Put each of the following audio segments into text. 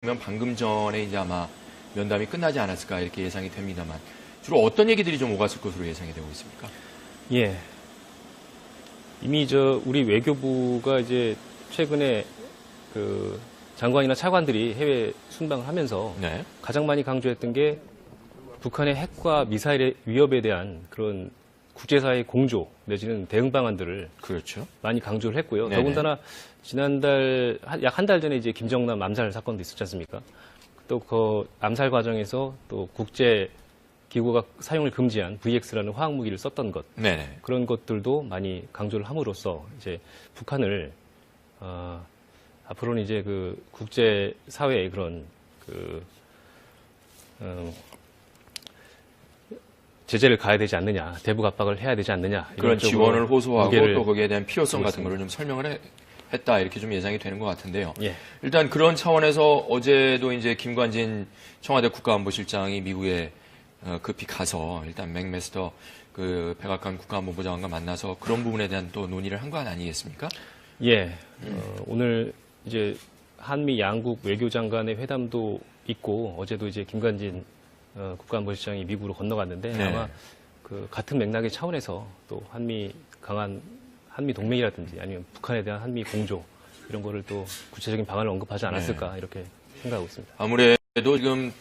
방금 전에 이제 아마 면담이 끝나지 않았을까 이렇게 예상이 됩니다만 주로 어떤 얘기들이 좀 오갔을 것으로 예상이 되고 있습니까? 예. 이미 우리 외교부가 이제 최근에 그 장관이나 차관들이 해외 순방을 하면서 네. 가장 많이 강조했던 게 북한의 핵과 미사일의 위협에 대한 그런 국제사회의 공조 내지는 대응 방안들을 그렇죠. 많이 강조를 했고요. 네네. 더군다나 지난달 약 한 달 전에 이제 김정남 암살 사건도 있었지 않습니까? 또 그 암살 과정에서 또 국제 기구가 사용을 금지한 VX라는 화학 무기를 썼던 것 네네. 그런 것들도 많이 강조를 함으로써 이제 북한을 앞으로는 이제 그 국제 사회의 그런 제재를 가해야 되지 않느냐, 대북 압박을 해야 되지 않느냐 그런 지원을 호소하고 또 거기에 대한 필요성 같은 보겠습니다. 거를 좀 설명을 했다 이렇게 좀 예상이 되는 것 같은데요. 예. 일단 그런 차원에서 어제도 이제 김관진 청와대 국가안보실장이 미국에 급히 가서 일단 맥메스터 그 백악관 국가안보부 장관과 만나서 그런 부분에 대한 또 논의를 한 건 아니겠습니까? 예. 오늘 이제 한미 양국 외교장관의 회담도 있고 어제도 이제 김관진 국가안보실장이 미국으로 건너갔는데 네. 아마 그 같은 맥락의 차원에서 또 강한 한미 동맹이라든지 아니면 북한에 대한 한미 공조 이런 거를 또 구체적인 방안을 언급하지 않았을까 이렇게 생각하고 있습니다. 아무래도 지금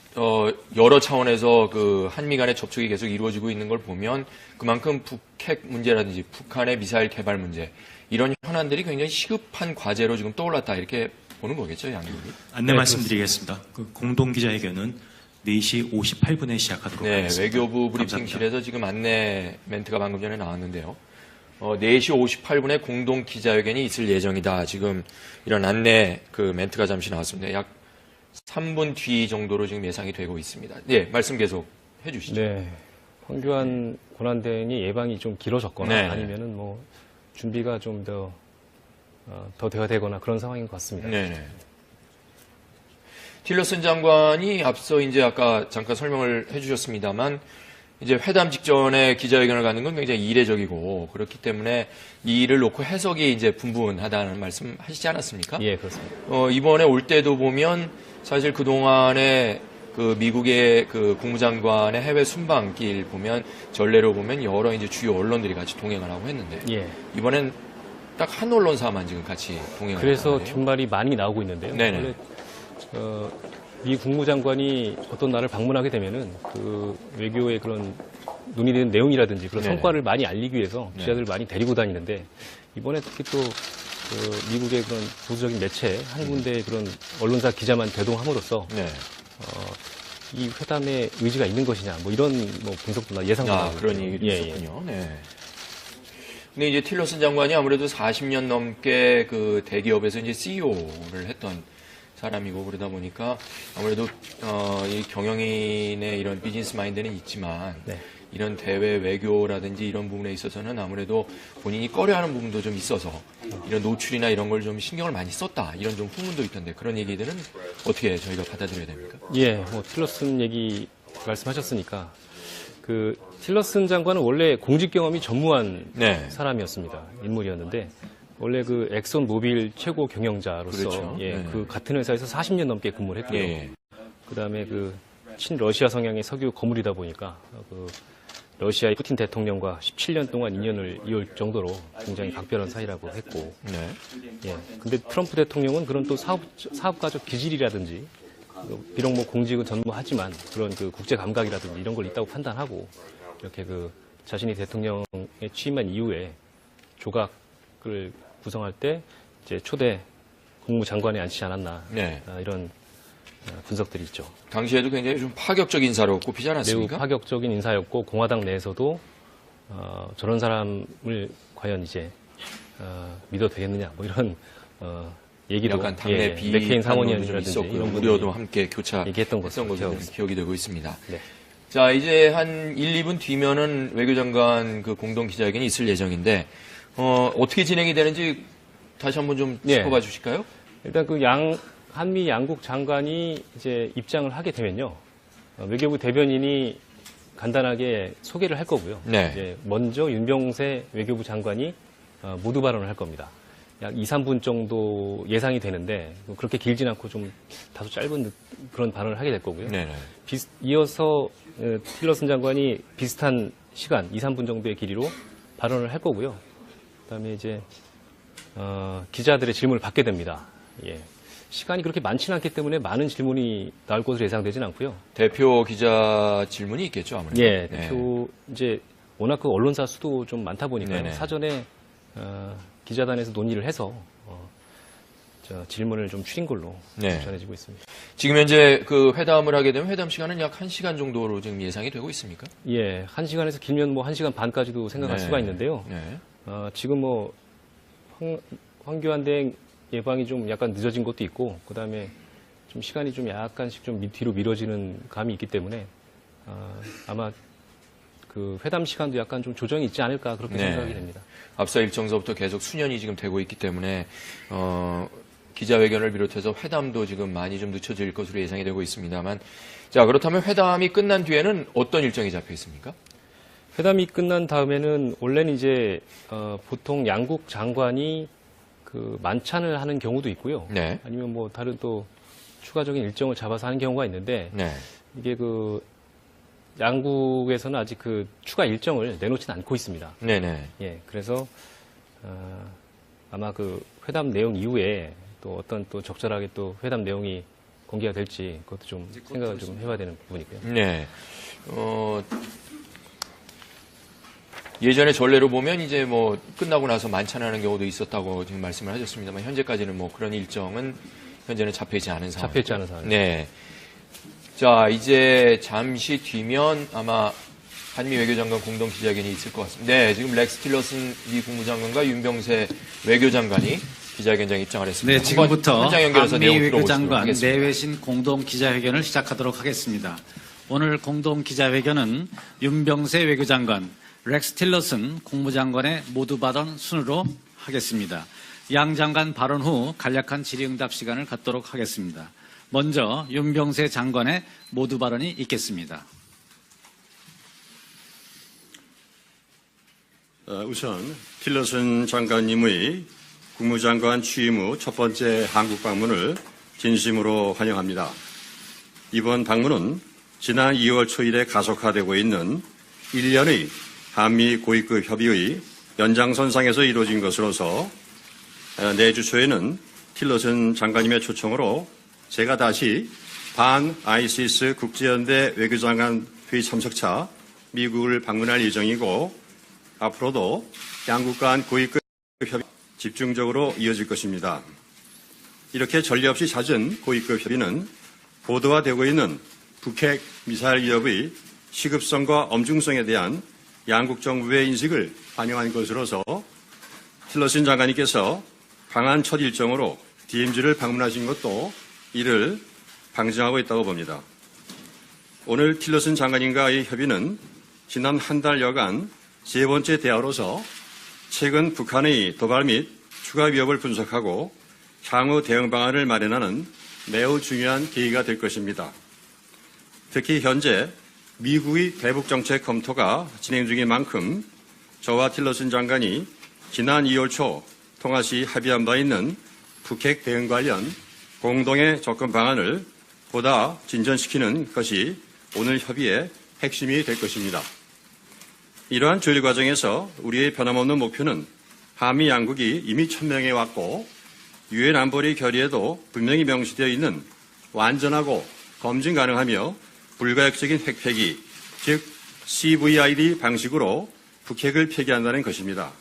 여러 차원에서 그 한미 간의 접촉이 계속 이루어지고 있는 걸 보면 그만큼 북핵 문제라든지 북한의 미사일 개발 문제 이런 현안들이 굉장히 시급한 과제로 지금 떠올랐다 이렇게 보는 거겠죠, 양국이? 안내 말씀드리겠습니다. 그 공동 기자회견은 4시 58분에 시작하도록 네, 하겠습니다. 외교부 감사합니다. 브리핑실에서 지금 안내 멘트가 방금 전에 나왔는데요. 4시 58분에 공동 기자회견이 있을 예정이다. 지금 이런 안내 그 멘트가 잠시 나왔습니다. 약 3분 뒤 정도로 지금 예상이 되고 있습니다. 네, 말씀 계속 해주시죠. 네. 황교안 권한대행이 예방이 좀 길어졌거나 네. 아니면은 뭐 준비가 좀 더 되어야 되거나 그런 상황인 것 같습니다. 네. 틸러슨 장관이 앞서 이제 아까 잠깐 설명을 해주셨습니다만 이제 회담 직전에 기자회견을 갖는 건 굉장히 이례적이고 그렇기 때문에 이 일을 놓고 해석이 이제 분분하다는 말씀 하시지 않았습니까? 예, 그렇습니다. 이번에 올 때도 보면 사실 그동안에 그 미국의 그 국무장관의 해외 순방길 보면 전례로 보면 여러 이제 주요 언론들이 같이 동행을 하고 했는데 예. 이번엔 딱 한 언론사만 지금 같이 동행을 그래서 하는데요. 뒷말이 많이 나오고 있는데요. 네네. 원래 미 국무장관이 어떤 나라를 방문하게 되면은 그 외교의 그런 논의되는 내용이라든지 그런 네네. 성과를 많이 알리기 위해서 네. 기자들을 많이 데리고 다니는데 이번에 특히 또 그 미국의 그런 보수적인 매체 한 군데의 그런 언론사 기자만 대동함으로써 네. 이 회담에 의지가 있는 것이냐 뭐 이런 뭐 분석도 예상도 나오고 그런 얘기도 예, 있었군요. 네. 근데 이제 틸러슨 장관이 아무래도 40년 넘게 그 대기업에서 이제 CEO를 했던 사람이고 그러다 보니까 아무래도 이 경영인의 이런 비즈니스 마인드는 있지만 네. 이런 대외 외교라든지 이런 부분에 있어서는 아무래도 본인이 꺼려하는 부분도 좀 있어서 이런 노출이나 이런 걸 좀 신경을 많이 썼다 이런 좀 후문도 있던데 그런 얘기들은 어떻게 저희가 받아들여야 됩니까? 예, 뭐 틸러슨 얘기 말씀하셨으니까 그 틸러슨 장관은 원래 공직 경험이 전무한 네. 사람이었습니다. 인물이었는데 원래 그 엑손 모빌 최고 경영자로서 그렇죠. 예, 네. 그 같은 회사에서 40년 넘게 근무를 했고요. 예. 그다음에 그 친러시아 성향의 석유 거물이다 보니까 그 러시아의 푸틴 대통령과 17년 동안 인연을 이을 정도로 굉장히 각별한 사이라고 했고, 네. 예. 근데 트럼프 대통령은 그런 또 사업가적 기질이라든지, 비록 뭐 공직은 전무하지만 그런 그 국제 감각이라든지 이런 걸 있다고 판단하고, 이렇게 그 자신이 대통령에 취임한 이후에 조각을 구성할 때 이제 초대 국무장관에 앉히지 않았나, 네. 이런 분석들이 있죠. 당시에도 굉장히 좀 파격적 인사로 꼽히지 매우 않았습니까? 파격적인 인사였고 공화당 내에서도 저런 사람을 과연 이제 믿어도 되겠느냐 뭐 이런 얘기도 약간 당내 맥케인 상원의원이라든지 있었고 이런 분들이 우려도 함께 얘기했던 교차했던 것으로 것으로 기억이 되고 있습니다. 네. 자, 이제 한 1, 2분 뒤면은 외교장관 그 공동 기자회견이 있을 예정인데 어떻게 진행이 되는지 다시 한번 좀 네. 짚어봐 주실까요? 일단 그 한미 양국 장관이 이제 입장을 하게 되면요. 외교부 대변인이 간단하게 소개를 할 거고요. 네. 이제 먼저 윤병세 외교부 장관이 모두 발언을 할 겁니다. 약 2, 3분 정도 예상이 되는데 그렇게 길진 않고 좀 다소 짧은 그런 발언을 하게 될 거고요. 네네. 이어서 틸러슨 장관이 비슷한 시간, 2, 3분 정도의 길이로 발언을 할 거고요. 그다음에 이제 기자들의 질문을 받게 됩니다. 예. 시간이 그렇게 많지는 않기 때문에 많은 질문이 나올 것으로 예상되지는 않고요. 대표 기자 질문이 있겠죠, 아무래도. 예, 네. 대표 이제 워낙 그 언론사 수도 좀 많다 보니까 네네. 사전에 기자단에서 논의를 해서 질문을 좀 줄인 걸로 네. 전해지고 있습니다. 지금 현재 그 회담을 하게 되면 회담 시간은 약 1시간 정도로 지금 예상이 되고 있습니까? 예, 1시간에서 길면 뭐 1시간 반까지도 생각할 네. 수가 있는데요. 네. 지금 뭐 황교안 대행 예방이 좀 약간 늦어진 것도 있고, 그 다음에 좀 시간이 좀 약간씩 좀 뒤로 미뤄지는 감이 있기 때문에 아마 그 회담 시간도 약간 좀 조정이 있지 않을까 그렇게 네. 생각이 됩니다. 앞서 일정서부터 계속 수년이 지금 되고 있기 때문에 기자회견을 비롯해서 회담도 지금 많이 좀 늦춰질 것으로 예상이 되고 있습니다만, 자, 그렇다면 회담이 끝난 뒤에는 어떤 일정이 잡혀 있습니까? 회담이 끝난 다음에는 원래는 이제 보통 양국 장관이 그 만찬을 하는 경우도 있고요. 네. 아니면 뭐 다른 또 추가적인 일정을 잡아서 하는 경우가 있는데 네. 이게 그 양국에서는 아직 그 추가 일정을 내놓지는 않고 있습니다. 네네. 예, 그래서 아마 그 회담 내용 이후에 또 어떤 또 적절하게 또 회담 내용이 공개가 될지 그것도 좀 생각을 좀 해봐야 되는 부분이고요. 네. 예전에 전례로 보면 이제 뭐 끝나고 나서 만찬하는 경우도 있었다고 지금 말씀을 하셨습니다만 현재까지는 뭐 그런 일정은 현재는 잡혀있지 않은 상황. 잡혀있지 않은 상황. 네. 자, 이제 잠시 뒤면 아마 한미 외교장관 공동 기자회견이 있을 것 같습니다. 네, 지금 렉스 틸러슨 미 국무장관과 윤병세 외교장관이 기자회견장에 입장을 했습니다. 네, 지금부터 현장 연결해서 한미 내용 들어보도록 외교장관 하겠습니다. 내외신 공동 기자회견을 시작하도록 하겠습니다. 오늘 공동 기자회견은 윤병세 외교장관, 렉스 틸러슨 국무장관의 모두 발언 순으로 하겠습니다. 양 장관 발언 후 간략한 질의응답 시간을 갖도록 하겠습니다. 먼저 윤병세 장관의 모두 발언이 있겠습니다. 우선 틸러슨 장관님의 국무장관 취임 후 첫 번째 한국 방문을 진심으로 환영합니다. 이번 방문은 지난 2월 초일에 가속화되고 있는 1년의 한미 고위급 협의의 연장선상에서 이루어진 것으로서 내주 초에는 틸러슨 장관님의 초청으로 제가 다시 반 아이시스 국제연대 외교장관 회의 참석차 미국을 방문할 예정이고 앞으로도 양국 간 고위급 협의 집중적으로 이어질 것입니다. 이렇게 전례 없이 잦은 고위급 협의는 고도화되고 있는 북핵 미사일 위협의 시급성과 엄중성에 대한 양국 정부의 인식을 반영한 것으로서 틸러슨 장관님께서 강한 첫 일정으로 DMZ를 방문하신 것도 이를 방증하고 있다고 봅니다. 오늘 틸러슨 장관님과의 협의는 지난 한 달여간 세 번째 대화로서 최근 북한의 도발 및 추가 위협을 분석하고 향후 대응 방안을 마련하는 매우 중요한 계기가 될 것입니다. 특히 현재 미국의 대북 정책 검토가 진행 중인 만큼 저와 틸러슨 장관이 지난 2월 초 통화 시 합의한 바 있는 북핵 대응 관련 공동의 접근 방안을 보다 진전시키는 것이 오늘 협의의 핵심이 될 것입니다. 이러한 조율 과정에서 우리의 변함없는 목표는 한미 양국이 이미 천명해 왔고 유엔 안보리 결의에도 분명히 명시되어 있는 완전하고 검증 가능하며 불가역적인 핵폐기, 즉 CVID 방식으로 북핵을 폐기한다는 것입니다.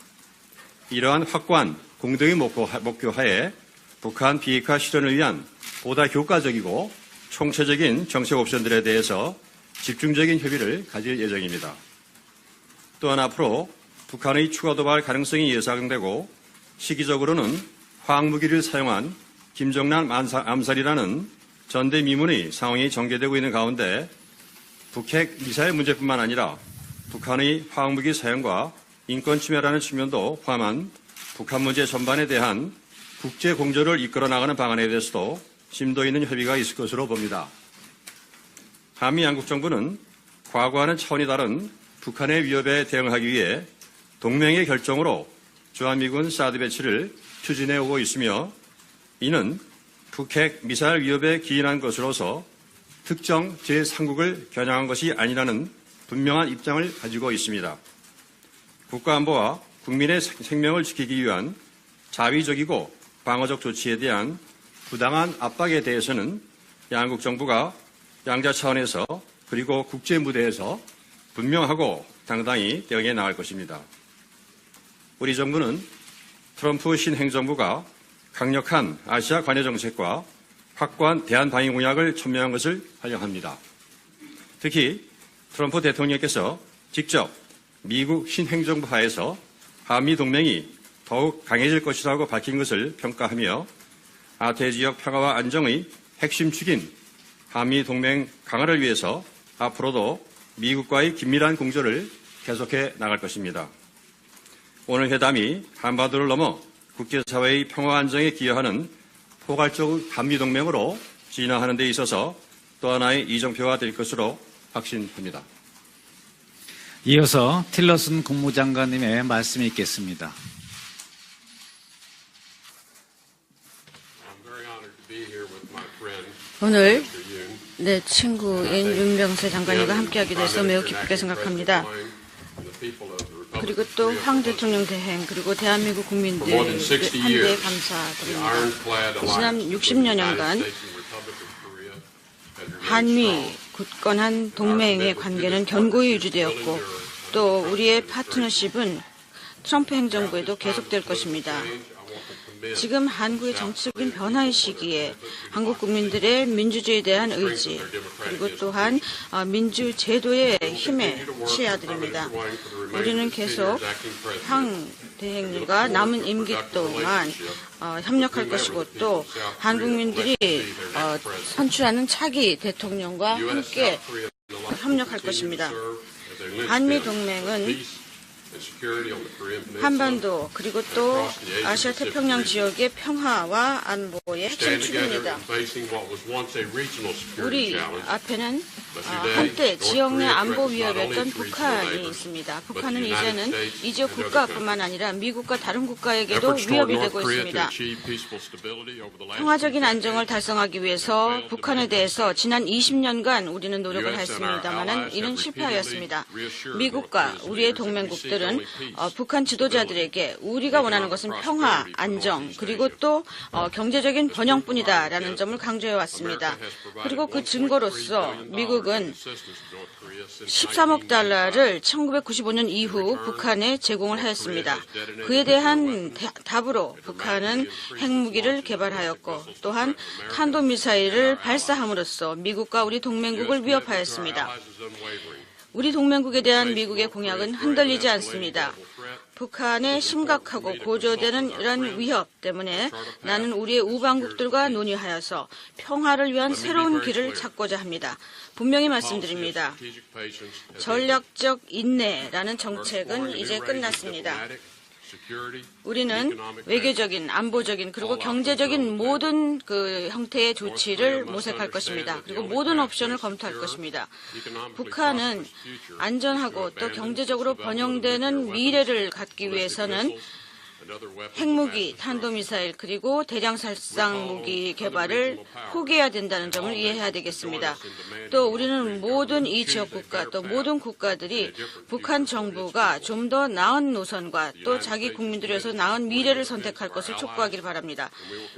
이러한 확고한 공동의 목표 하에 북한 비핵화 실현을 위한 보다 효과적이고 총체적인 정책 옵션들에 대해서 집중적인 협의를 가질 예정입니다. 또한 앞으로 북한의 추가 도발 가능성이 예상되고 시기적으로는 화학무기를 사용한 김정남 암살이라는 전대미문의 상황이 전개되고 있는 가운데 북핵 미사일 문제뿐만 아니라 북한의 화학무기 사용과 인권 침해라는 측면도 포함한 북한 문제 전반에 대한 국제 공조를 이끌어 나가는 방안에 대해서도 심도 있는 협의가 있을 것으로 봅니다. 한미 양국 정부는 과거와는 차원이 다른 북한의 위협에 대응하기 위해 동맹의 결정으로 주한미군 사드 배치를 추진해 오고 있으며 이는 북핵 미사일 위협에 기인한 것으로서 특정 제3국을 겨냥한 것이 아니라는 분명한 입장을 가지고 있습니다. 국가안보와 국민의 생명을 지키기 위한 자위적이고 방어적 조치에 대한 부당한 압박에 대해서는 양국 정부가 양자 차원에서 그리고 국제 무대에서 분명하고 당당히 대응해 나갈 것입니다. 우리 정부는 트럼프 신행정부가 강력한 아시아 관여 정책과 확고한 대한 방위 공약을 촉명한 것을 환영합니다. 특히 트럼프 대통령께서 직접 미국 신행정부 하에서 한미 동맹이 더욱 강해질 것이라고 밝힌 것을 평가하며 아태 지역 평화와 안정의 핵심 축인 한미 동맹 강화를 위해서 앞으로도 미국과의 긴밀한 공조를 계속해 나갈 것입니다. 오늘 회담이 한반도를 넘어 국제사회의 평화 안정에 기여하는 포괄적 한미동맹으로 진화하는 데 있어서 또 하나의 이정표가 될 것으로 확신합니다. 이어서 틸러슨 국무장관님의 말씀이 있겠습니다. 오늘 내 친구인 윤병세 장관님과 함께하게 돼서 매우 기쁘게 생각합니다. 그리고 또 황 대통령 대행 그리고 대한민국 국민들 한대에 감사드립니다. 지난 60여년간 한미 굳건한 동맹의 관계는 견고히 유지되었고 또 우리의 파트너십은 트럼프 행정부에도 계속될 것입니다. 지금 한국의 정치적인 변화의 시기에 한국 국민들의 민주주의에 대한 의지 그리고 또한 민주제도의 힘에 치아드립니다. 우리는 계속 황 대행님과 남은 임기 동안 협력할 것이고 또 한국민들이 선출하는 차기 대통령과 함께 협력할 것입니다. 한미 동맹은 한반도 그리고 또 아시아 태평양 지역의 평화와 안보의 핵심 축입니다. 우리 앞에는 한때 지역 내 안보 위협이었던 북한이 있습니다. 북한은 이제는 이 지역 국가뿐만 아니라 미국과 다른 국가에게도 위협이 되고 있습니다. 평화적인 안정을 달성하기 위해서 북한에 대해서 지난 20년간 우리는 노력을 했습니다만 이는 실패하였습니다. 미국과 우리의 동맹국들은 북한 지도자들에게 우리가 원하는 것은 평화, 안정, 그리고 또 경제적인 번영뿐이다라는 점을 강조해 왔습니다. 그리고 그 증거로서 미국은 13억 달러를 1995년 이후 북한에 제공을 하였습니다. 그에 대한 답으로 북한은 핵무기를 개발하였고 또한 탄도미사일을 발사함으로써 미국과 우리 동맹국을 위협하였습니다. 우리 동맹국에 대한 미국의 공약은 흔들리지 않습니다. 북한의 심각하고 고조되는 이러한 위협 때문에 나는 우리의 우방국들과 논의하여서 평화를 위한 새로운 길을 찾고자 합니다. 분명히 말씀드립니다. 전략적 인내라는 정책은 이제 끝났습니다. 우리는 외교적인, 안보적인, 그리고 경제적인 모든 그 형태의 조치를 모색할 것입니다. 그리고 모든 옵션을 검토할 것입니다. 북한은 안전하고 또 경제적으로 번영되는 미래를 갖기 위해서는 핵무기, 탄도미사일 그리고 대량살상 무기 개발을 포기해야 된다는 점을 이해해야 되겠습니다. 또 우리는 모든 이 지역 국가 또 모든 국가들이 북한 정부가 좀 더 나은 노선과 또 자기 국민들을 위해서 나은 미래를 선택할 것을 촉구하기를 바랍니다.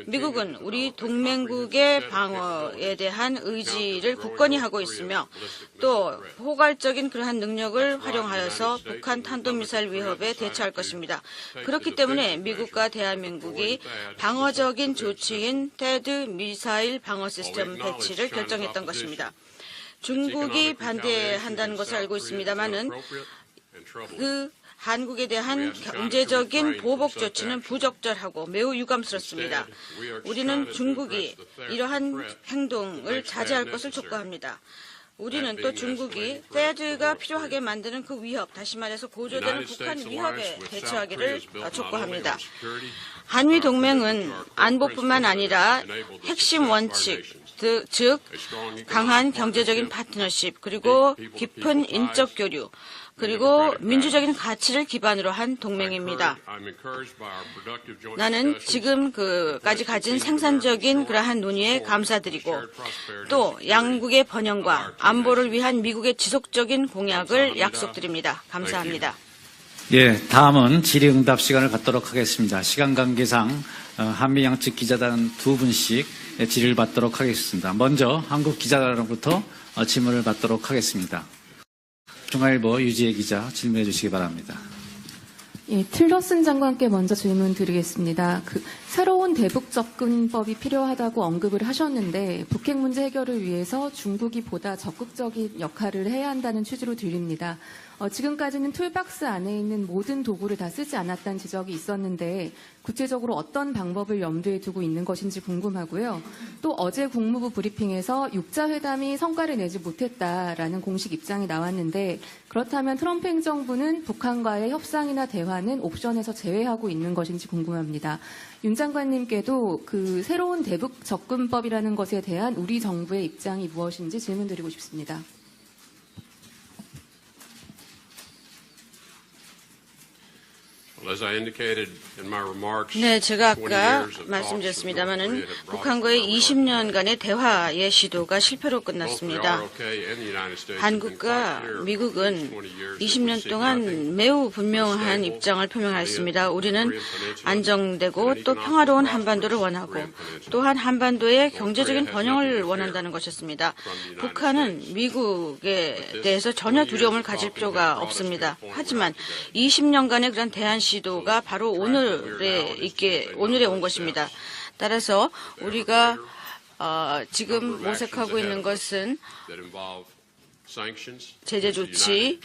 미국은 우리 동맹국의 방어에 대한 의지를 굳건히 하고 있으며 또 포괄적인 그러한 능력을 활용하여서 북한 탄도미사일 위협에 대처할 것입니다. 그렇기 때문에 미국과 대한민국이 방어적인 조치인 태드 미사일 방어 시스템 배치를 결정했던 것입니다. 중국이 반대한다는 것을 알고 있습니다만은 그 한국에 대한 경제적인 보복 조치는 부적절하고 매우 유감스럽습니다. 우리는 중국이 이러한 행동을 자제할 것을 촉구합니다. 우리는 또 중국이 태드가 필요하게 만드는 그 위협, 다시 말해서 고조되는 북한 위협에 대처하기를 촉구합니다. 한미 동맹은 안보뿐만 아니라 핵심 원칙, 즉 강한 경제적인 파트너십, 그리고 깊은 인적 교류, 그리고 민주적인 가치를 기반으로 한 동맹입니다. 나는 지금까지 가진 생산적인 그러한 논의에 감사드리고 또 양국의 번영과 안보를 위한 미국의 지속적인 공약을 약속드립니다. 감사합니다. 예, 다음은 질의응답 시간을 갖도록 하겠습니다. 시간 관계상 한미 양측 기자단 두 분씩 질의를 받도록 하겠습니다. 먼저 한국 기자단으로부터 질문을 받도록 하겠습니다. 중앙일보 유지혜 기자 질문해 주시기 바랍니다. 예, 틸러슨 장관께 먼저 질문 드리겠습니다. 새로운 대북 접근법이 필요하다고 언급을 하셨는데 북핵 문제 해결을 위해서 중국이 보다 적극적인 역할을 해야 한다는 취지로 들립니다. 지금까지는 툴박스 안에 있는 모든 도구를 다 쓰지 않았다는 지적이 있었는데 구체적으로 어떤 방법을 염두에 두고 있는 것인지 궁금하고요. 또 어제 국무부 브리핑에서 6자 회담이 성과를 내지 못했다라는 공식 입장이 나왔는데 그렇다면 트럼프 행정부는 북한과의 협상이나 대화는 옵션에서 제외하고 있는 것인지 궁금합니다. 윤 장관님께도 새로운 대북 접근법이라는 것에 대한 우리 정부의 입장이 무엇인지 질문드리고 싶습니다. 네, 제가 아까 말씀드렸습니다마는 북한과의 20년간의 대화의 시도가 실패로 끝났습니다. 한국과 미국은 20년 동안 매우 분명한 입장을 표명하였습니다. 우리는 안정되고 또 평화로운 한반도를 원하고 또한 한반도의 경제적인 번영을 원한다는 것이었습니다. 북한은 미국에 대해서 전혀 두려움을 가질 필요가 없습니다. 하지만 20년간의 그런 대한 시도가 바로 오늘에 온 것입니다. 따라서 우리가 지금 모색하고 있는 것은 제재 조치,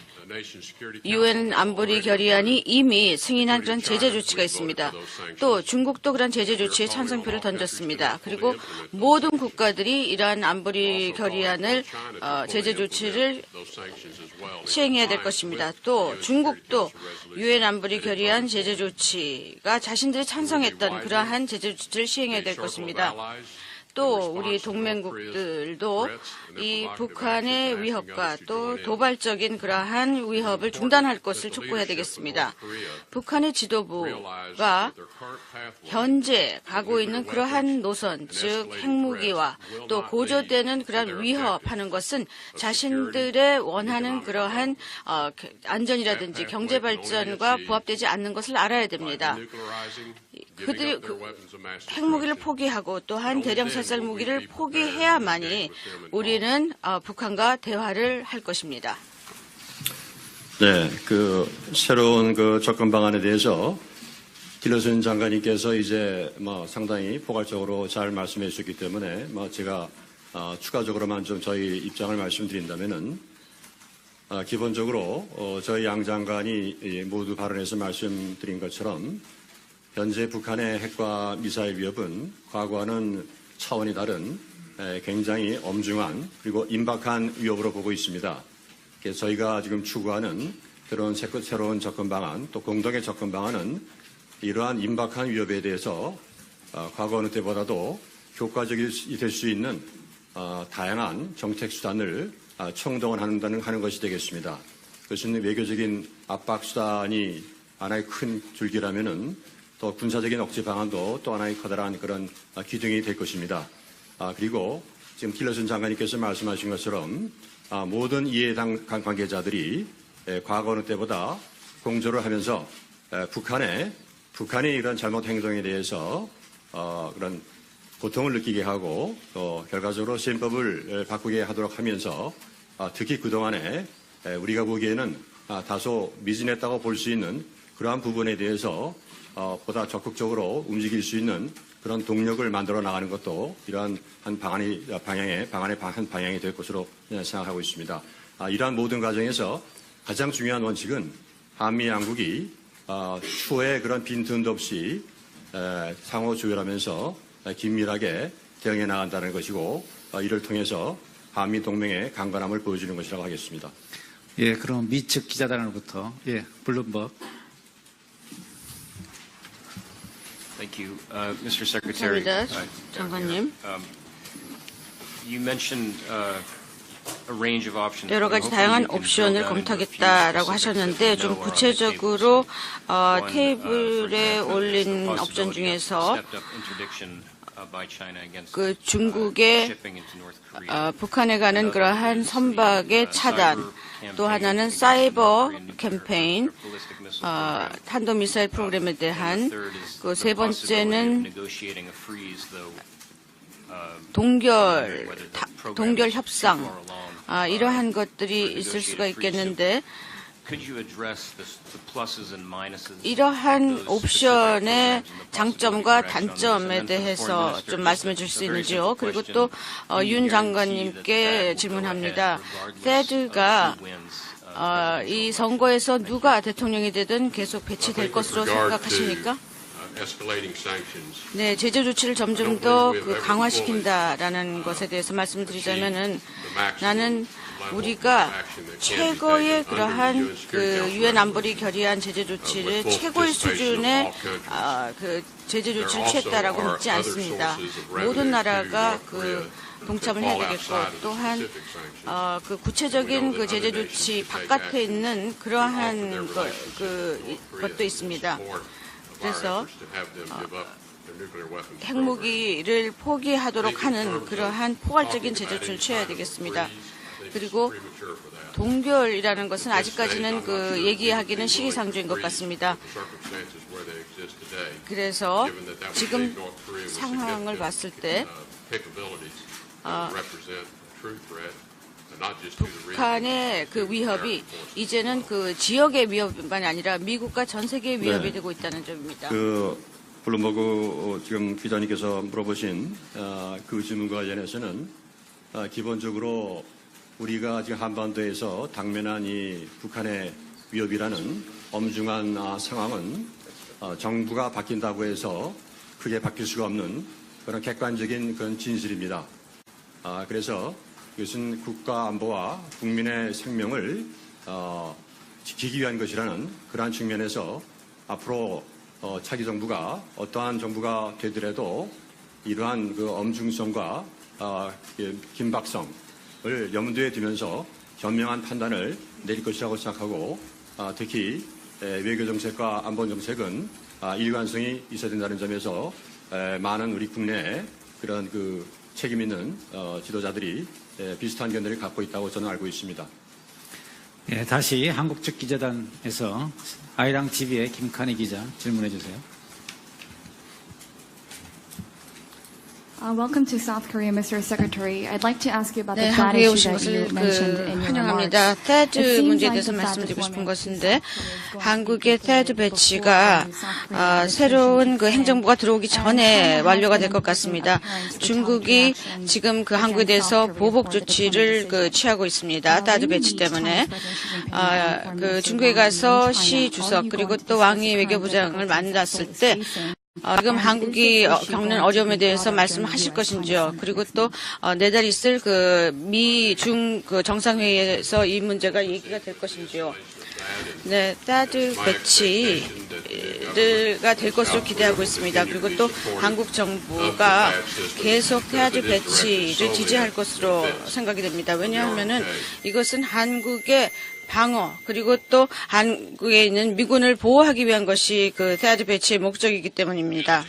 UN 안보리 결의안이 이미 승인한 그런 제재 조치가 있습니다. 또 중국도 그런 제재 조치에 찬성표를 던졌습니다. 그리고 모든 국가들이 이러한 안보리 결의안을 제재 조치를 시행해야 될 것입니다. 또 중국도 UN 안보리 결의안 제재 조치가 자신들이 찬성했던 그러한 제재 조치를 시행해야 될 것입니다. 또 우리 동맹국들도 이 북한의 위협과 또 도발적인 그러한 위협을 중단할 것을 촉구해야 되겠습니다. 북한의 지도부가 현재 가고 있는 그러한 노선, 즉 핵무기와 또 고조되는 그러한 위협하는 것은 자신들의 원하는 그러한 안전이라든지 경제 발전과 부합되지 않는 것을 알아야 됩니다. 그들이 핵무기를 포기하고 또한 대량 살살 무기를 포기해야만이 우리는 북한과 대화를 할 것입니다. 네, 새로운 접근 방안에 대해서 틸러슨 장관님께서 이제 상당히 포괄적으로 잘 말씀해 주셨기 때문에 제가 추가적으로만 좀 저희 입장을 말씀드린다면은 기본적으로 저희 양 장관이 모두 발언에서 말씀드린 것처럼 현재 북한의 핵과 미사일 위협은 과거와는 차원이 다른 굉장히 엄중한 그리고 임박한 위협으로 보고 있습니다. 그래서 저희가 지금 추구하는 그런 새로운 접근 방안 또 공동의 접근 방안은 이러한 임박한 위협에 대해서 과거 어느 때보다도 효과적이 될 수 있는 다양한 정책 수단을 총동원하는 것이 되겠습니다. 그것은 외교적인 압박 수단이 하나의 큰 줄기라면은 또 군사적인 억제 방안도 또 하나의 커다란 그런 기둥이 될 것입니다. 그리고 지금 틸러슨 장관님께서 말씀하신 것처럼 모든 이해당 관계자들이 과거 어느 때보다 공조를 하면서 북한의 이런 잘못 행동에 대해서 그런 고통을 느끼게 하고 또 결과적으로宪법을 바꾸게 하도록 하면서 특히 그동안에 우리가 보기에는 다소 미진했다고 볼 수 있는 그러한 부분에 대해서 보다 적극적으로 움직일 수 있는 그런 동력을 만들어 나가는 것도 이러한 한 방안의 한 방향이 될 것으로 생각하고 있습니다. 이러한 모든 과정에서 가장 중요한 원칙은 한미 양국이 추후에 그런 빈틈도 없이 상호 조율하면서 긴밀하게 대응해 나간다는 것이고 이를 통해서 한미 동맹의 강건함을 보여주는 것이라고 하겠습니다. 예, 그럼 미측 기자단으로부터 블룸버그. Thank you, Mr. Secretary. 감사합니다, 장관님. You mentioned a range of options. 여러 가지 다양한 옵션을 검토하겠다라고 하셨는데 좀 구체적으로 테이블에 올린 옵션 중에서 그 중국의 북한에 가는 그러한 선박의 차단, 또 하나는 사이버 캠페인, 탄도미사일 프로그램에 대한, 그 세 번째는 동결 협상, 이러한 것들이 있을 수가 있겠는데, 이러한 옵션의 장점과 단점에 대해서 좀 말씀해 주실 수 있는지요? 그리고 또 윤 장관님께 질문합니다. 테드가 이 선거에서 누가 대통령이 되든 계속 배치될 것으로 생각하십니까? 네, 제재 조치를 점점 더 강화시킨다라는 것에 대해서 말씀을 드리자면은, 나는 우리가 최고의 그러한 그 유엔 안보리 결의안 제재 조치를 최고의 수준의 그 제재 조치를 취했다라고 믿지 않습니다. 모든 나라가 그 동참을 해야 되겠고, 또한 그 구체적인 그 제재 조치 바깥에 있는 그러한 것도 있습니다. 그래서 핵무기를 포기하도록 하는 그러한 포괄적인 제재 조치를 취해야 되겠습니다. 그리고 동결이라는 것은 아직까지는 그 얘기하기는 시기상조인 것 같습니다. 그래서 지금 상황을 봤을 때 북한의 그 위협이 이제는 그 지역의 위협만이 아니라 미국과 전 세계의 위협이 되고 있다는 점입니다. 블룸버그 지금 기자님께서 물어보신 그 질문과 관련해서는 기본적으로 우리가 지금 한반도에서 당면한 이 북한의 위협이라는 엄중한 상황은 정부가 바뀐다고 해서 크게 바뀔 수가 없는 그런 객관적인 그런 진실입니다. 그래서 이것은 국가 안보와 국민의 생명을 지키기 위한 것이라는 그러한 측면에서 앞으로 차기 정부가 어떠한 정부가 되더라도 이러한 그 엄중성과 긴박성을 염두에 두면서 현명한 판단을 내릴 것이라고 생각하고, 특히 외교 정책과 안보 정책은 일관성이 있어야 된다는 점에서 많은 우리 국내 그런 그 책임 있는 지도자들이 비슷한 견해를 갖고 있다고 저는 알고 있습니다. 네, 다시 한국측 기자단에서 아이랑 TV의 김칸희 기자 질문해 주세요. Welcome to South Korea, Mr. Secretary. I'd like to ask you about 네, the THAAD 한국에 issue 오신 that you 것을 mentioned in your 환영합니다. remarks. 테드 문제에 대해서 말씀드리고 싶은 것인데, 한국의 테드 배치가 새로운 그 행정부가 들어오기 전에 완료가 될 것 같습니다. 중국이 지금 그 한국에 대해서 보복 조치를 취하고 있습니다. 테드 배치 때문에. 그 중국에 가서 시 주석 그리고 또 왕이 외교부장을 만났을 때 지금 한국이 겪는 어려움에 대해서 말씀하실 것인지요. 그리고 또 내달 있을 그 미중 그 정상회의에서 이 문제가 얘기가 될 것인지요. 네, 테드 배치가 될 것으로 기대하고 있습니다. 그리고 또 한국 정부가 계속 테드 배치를 지지할 것으로 생각이 됩니다. 왜냐하면은 이것은 한국의 방어 그리고 또 한국에 있는 미군을 보호하기 위한 것이 그 테드 배치의 목적이기 때문입니다.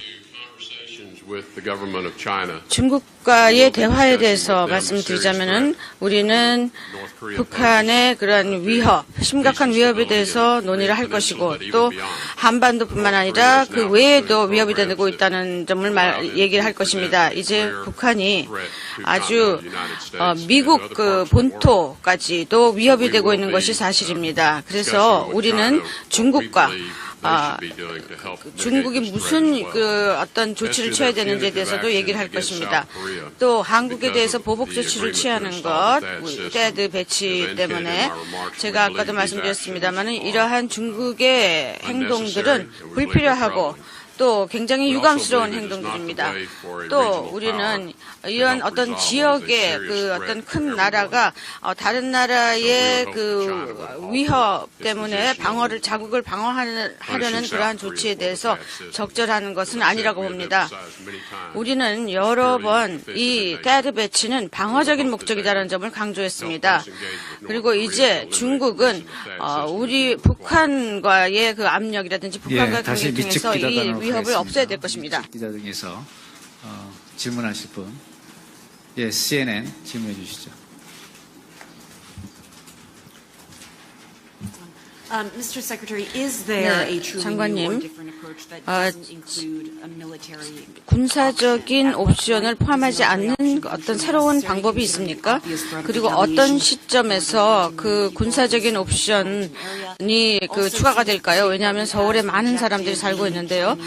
중국과의 대화에 대해서 말씀드리자면은 우리는 북한의 그러한 위협, 심각한 위협에 대해서 논의를 할 것이고, 또 한반도뿐만 아니라 그 외에도 위협이 되고 있다는 점을 얘기를 할 것입니다. 이제 북한이 아주 미국 그 본토까지도 위협이 되고 있는 것이 사실입니다. 그래서 우리는 중국과 중국이 무슨 어떤 조치를 취해야 되는지에 대해서도 얘기를 할 것입니다. 또 한국에 대해서 보복 조치를 취하는 것, 테드 배치 때문에 제가 아까도 말씀드렸습니다만 이러한 중국의 행동들은 불필요하고 또 굉장히 유감스러운 행동들입니다. 또 우리는 이런 어떤 지역의 그 어떤 큰 나라가 다른 나라의 그 위협 때문에 자국을 방어하려는 그러한 조치에 대해서 적절한 것은 아니라고 봅니다. 우리는 여러 번 이 THAAD 배치는 방어적인 목적이다라는 점을 강조했습니다. 그리고 이제 중국은 우리 북한과의 그 압력이라든지 북한과의 다시 관계 미측 통해서 이 기자단으로 위협을 가겠습니다. 없애야 될 것입니다. 기자 중에서 질문하실 분, CNN 질문해 주시죠. Mr. Secretary, is there 네, a truly new or 장관님, different approach that doesn't include a military 군사적인 옵션을 포함하지 않는 어떤 새로운 방법이 있습니까? 그리고 어떤 시점에서 그 군사적인 옵션이 그 추가가 될까요? 왜냐하면 서울에 많은 사람들이 살고 있는데요.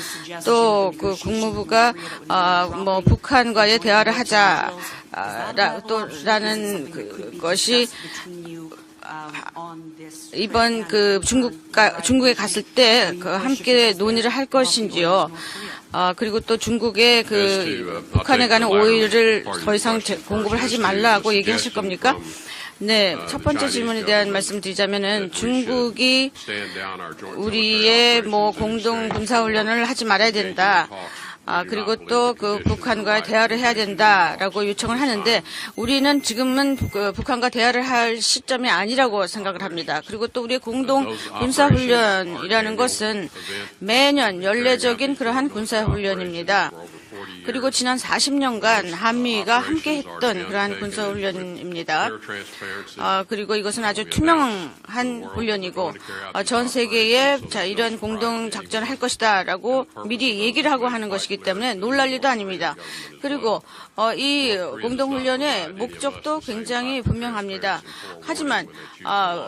또 그 국무부가 뭐 북한과의 대화를 하자라는 그것이 이번 그 중국에 갔을 때 그 함께 논의를 할 것인지요. 그리고 또 중국의 그 북한에 가는 오일을 더 이상 공급을 하지 말라고 얘기하실 겁니까? 네, 첫 번째 질문에 대한 말씀을 드리자면은 중국이 우리의 뭐 공동 군사훈련을 하지 말아야 된다. 그리고 또 그 북한과 대화를 해야 된다라고 요청을 하는데 우리는 지금은 그 북한과 대화를 할 시점이 아니라고 생각을 합니다. 그리고 또 우리의 공동 군사훈련이라는 것은 매년 연례적인 그러한 군사훈련입니다. 그리고 지난 40년간 한미가 함께 했던 그러한 군사훈련입니다. 그리고 이것은 아주 투명한 훈련이고 전 세계에 이런 공동작전을 할 것이다라고 미리 얘기를 하고 하는 것이기 때문에 놀랄 일도 아닙니다. 그리고 이 공동훈련의 목적도 굉장히 분명합니다. 하지만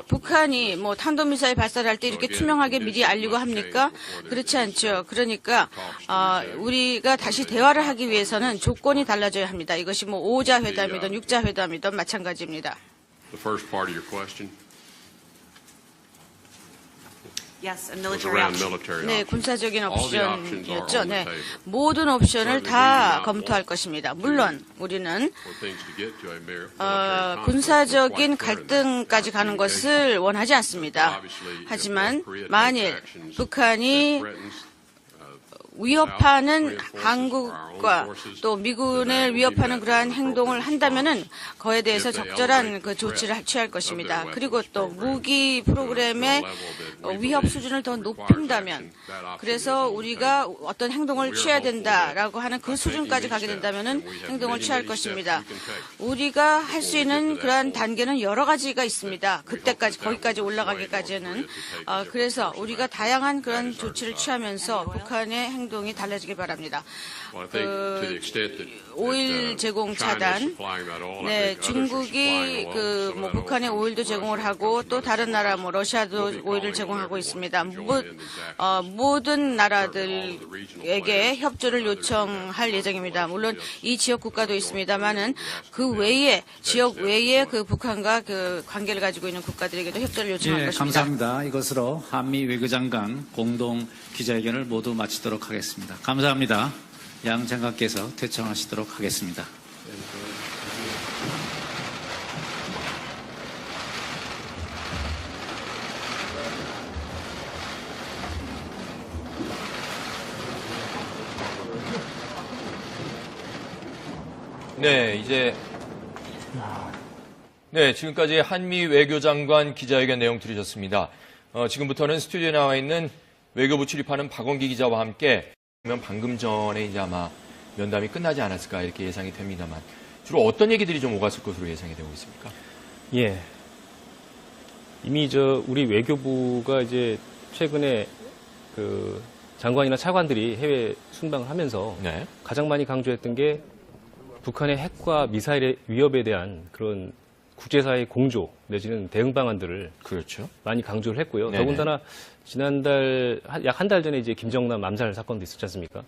북한이 뭐 탄도미사일 발사를 할 때 이렇게 투명하게 미리 알리고 합니까? 그렇지 않죠. 그러니까 우리가 다시 대화를 하기 위해서는 조건이 달라져야 합니다. 이것이 뭐 5자 회담이든 6자 회담이든 마찬가지입니다. The first part of your question yes, a was military around option? military 네, options. 군사적인 All the options are 옵션이었죠. on the 네, table. 모든 옵션을 다 검토할 것입니다. 물론 우리는 For things to get to a military conflict, 군사적인 we're quite clear in 갈등까지 가는 것을 원하지 않습니다. 하지만 만일 북한이 위협하는 한국과 또 미군을 위협하는 그러한 행동을 한다면은 그에 대해서 적절한 그 조치를 취할 것입니다. 그리고 또 무기 프로그램의 위협 수준을 더 높인다면, 그래서 우리가 어떤 행동을 취해야 된다라고 하는 그 수준까지 가게 된다면은 행동을 취할 것입니다. 우리가 할 수 있는 그러한 단계는 여러 가지가 있습니다. 그때까지 거기까지 올라가기까지는 그래서 우리가 다양한 그런 조치를 취하면서 북한의 행동이 달라지길 바랍니다. 오일 제공 차단, 네, 중국이 그 뭐 북한에 오일도 제공을 하고 또 다른 나라 뭐 러시아도 오일을 제공하고 있습니다. 모든 나라들에게 협조를 요청할 예정입니다. 물론 이 지역 국가도 있습니다만은 그 외에 지역 외에 그 북한과 그 관계를 가지고 있는 국가들에게도 협조를 요청할 것입니다. 감사합니다. 이것으로 한미 외교장관 공동 기자회견을 모두 마치도록 하겠습니다. 감사합니다. 양 장관께서 퇴청하시도록 하겠습니다. 네, 지금까지 한미 외교장관 기자회견 내용 들으셨습니다. 지금부터는 스튜디오에 나와 있는 외교부 출입하는 박원기 기자와 함께 방금 전에 이제 아마 면담이 끝나지 않았을까 이렇게 예상이 됩니다만 주로 어떤 얘기들이 좀 오갔을 것으로 예상이 되고 있습니까? 예. 이미 우리 외교부가 이제 최근에 그 장관이나 차관들이 해외 순방을 하면서 네. 가장 많이 강조했던 게 북한의 핵과 미사일의 위협에 대한 그런 국제사회의 공조 내지는 대응 방안들을 그렇죠. 많이 강조를 했고요. 네네. 더군다나 지난달 약 한 달 전에 이제 김정남 암살 사건도 있었지 않습니까?